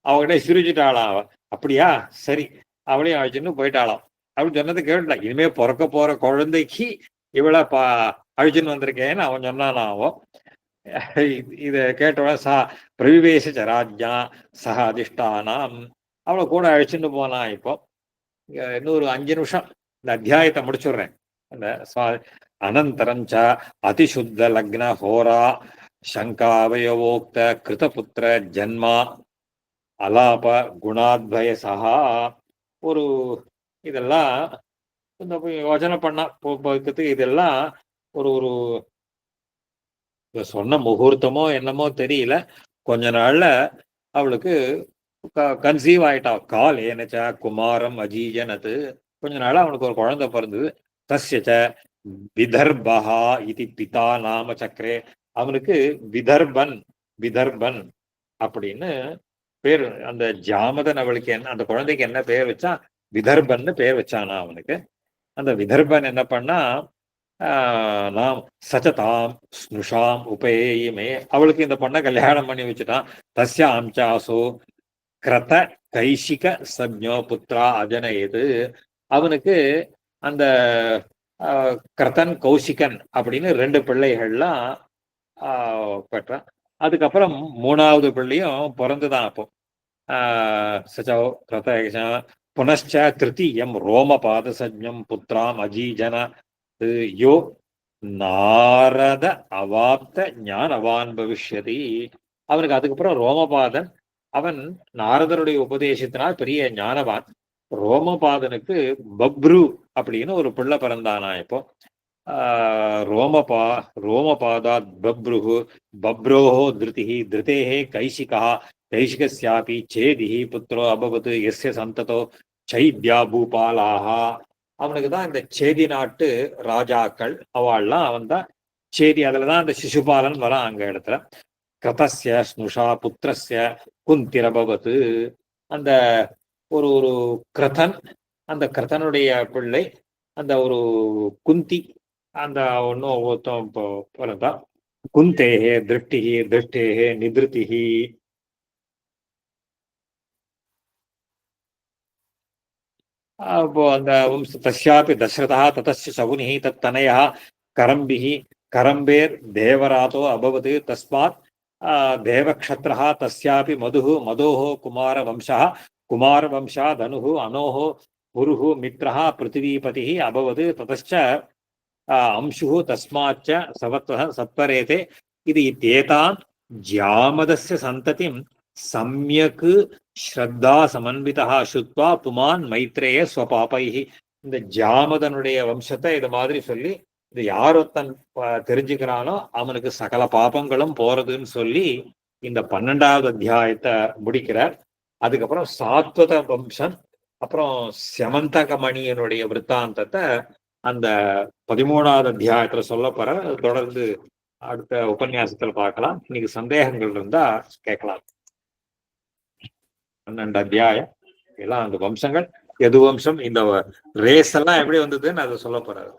அவகிட்ட சிரிச்சுட்டாளாம். அவ அப்படியா சரி அவளையும் அழிச்சுன்னு போயிட்டாளாம். அப்படின்னு சொன்னது கேட்டா, இனிமே பிறக்க போற குழந்தைக்கு இவளை அழிச்சுன்னு வந்திருக்கேன்னு அவன் சொன்னானா. அவன் இத கேட்டவன பிரவிவேச ராஜ்யா சக அதிஷ்டானாம் அவளை கூட அழிச்சுட்டு போனான். இப்போ இன்னொரு 5 நிமிஷம் இந்த அத்தியாயத்தை முடிச்சுடுறேன். அந்த அனந்தரஞ்ச அதிசுத்த லக்ன ஹோரா சங்காவயோக்த கிருதபுத்திர ஜன்மா அலாப குணாத்வய சகா. ஒரு இதெல்லாம் இந்த யோஜனை பண்ணா போக்குறதுக்கு இதெல்லாம் ஒரு ஒரு சொன்ன முகூர்த்தமோ என்னமோ தெரியல, கொஞ்ச நாள்ல அவளுக்கு கன்சீவ் ஆயிட்டா. கால் ஏனச்சா குமாரம் அஜீஜனது, கொஞ்ச நாள் அவனுக்கு ஒரு குழந்தை பிறந்தது. தஸ்யச்ச விதர்பஹா இது பிதா நாம சக்கரே. அவனுக்கு விதர்பன் விதர்பன் அப்படின்னு பேர். அந்த ஜாமதன் அவளுக்கு என்ன, அந்த குழந்தைக்கு என்ன பேர் வச்சா, விதர்பன்னு பேர் வச்சானா அவனுக்கு. அந்த விதர்பன் என்ன பண்ணா, நாம் சச்சதாம் ஸ்னுஷாம் உபேயிமே, அவளுக்கு இந்த பொண்ணை கல்யாணம் பண்ணி வச்சுட்டான். தஸ்யாம் சாசோ கிரத கைஷிக சப்ஞோ புத்ரா அஜனயது, அவனுக்கு அந்த கிரதன் கௌஷிகன் அப்படின்னு 2 பிள்ளைகள்லாம் பெற்றான். அதுக்கப்புறம் 3வது பிள்ளையும் பிறந்துதான். அப்போ சச்சோ கிரத புனச்ச திருத்தீயம் ரோமபாத சஜ்ஞம் புத்ராம் அஜீஜன யோ நாரத அவாப்த ஞானவான் பவிஷ்யதி. அவனுக்கு அதுக்கப்புறம் ரோமபாதன், அவன் நாரதருடைய உபதேசத்தினால் பெரிய ஞானவான். ரோமபாதனுக்கு பப்ரு அப்படின்னு ஒரு பிள்ளை பிறந்தானா. இப்போ ரோமபாதாத் பப்ருஹு, பப்ரோஹோ திருதிஹி, திருதேஹே கைஷிகா, கைஷிகஸ்யாபி சேதிஹி புத்ரோ அபவத் எஸ்ய சந்ததோ சைத்யா பூபாலாஹா. அவனுக்கு தான் இந்த சேதி நாட்டு ராஜாக்கள் அவள்லாம் அவன் தான் சேதி. அதுலதான் அந்த சிசுபாலன் வரான் அங்க இடத்துல. கிரதஸ்ய ஸ்னுஷா புத்திரஸ்ய குந்திரபவத், அந்த ஒரு ஒரு கிரதன், அந்த கிரதனுடைய பிள்ளை அந்த ஒரு குந்தி, அந்த ஒன்னும் ஒருத்தன் பிறந்தா. குந்தேஹே திருஷ்டிஹி திருஷ்டேஹே நிதிருதிஹி. அப்போ அந்த தஸ்யாபி தசரதா ததஸ்ய சகுனிஹி தத்தனயா கரம்பிஹி கரம்பேர் தேவராதோ அபவது தஸ்மாத் தேவக்ஷத்ரஹ தஸ்யாபி மதுஹ மதோஹ குமாரவம்சஹ குமாரவம்சா தனுஹ அனோஹ புருஹ மித்ரஹ பிருத்திவிபதிஹ அபவது ததச்ச अंशुः तस्माच्च सवत्वः सत्वरेते இது இத்தேதான் ஜாமதஸ்ய சந்ததிம் சம்யக் ஸ்ரத்தா சமன்விதா சுத்வா புமான் மைத்ரேய ஸ்வபாபைஹி. இந்த ஜாமதனுடைய வம்சத்தை இது மாதிரி சொல்லி, இது யார் ஒருத்தன் தெரிஞ்சுக்கிறானோ அவனுக்கு சகல பாபங்களும் போறதுன்னு சொல்லி இந்த 12வது அத்தியாயத்தை முடிக்கிறார். அதுக்கப்புறம் சாத்வத வம்சம், அப்புறம் செமந்தகமணியனுடைய விற்த்தாந்தத்தை அந்த 13வது அத்தியாயத்துல சொல்ல போற. தொடர்ந்து அடுத்த உபன்யாசத்துல பார்க்கலாம். இன்னைக்கு சந்தேகங்கள் இருந்தா கேட்கலாம். 12 அத்தியாயம் எல்லாம் அந்த வம்சங்கள், எது வம்சம், இந்த ரேஸ் எல்லாம் எப்படி வந்ததுன்னு அதை சொல்ல போறாரு.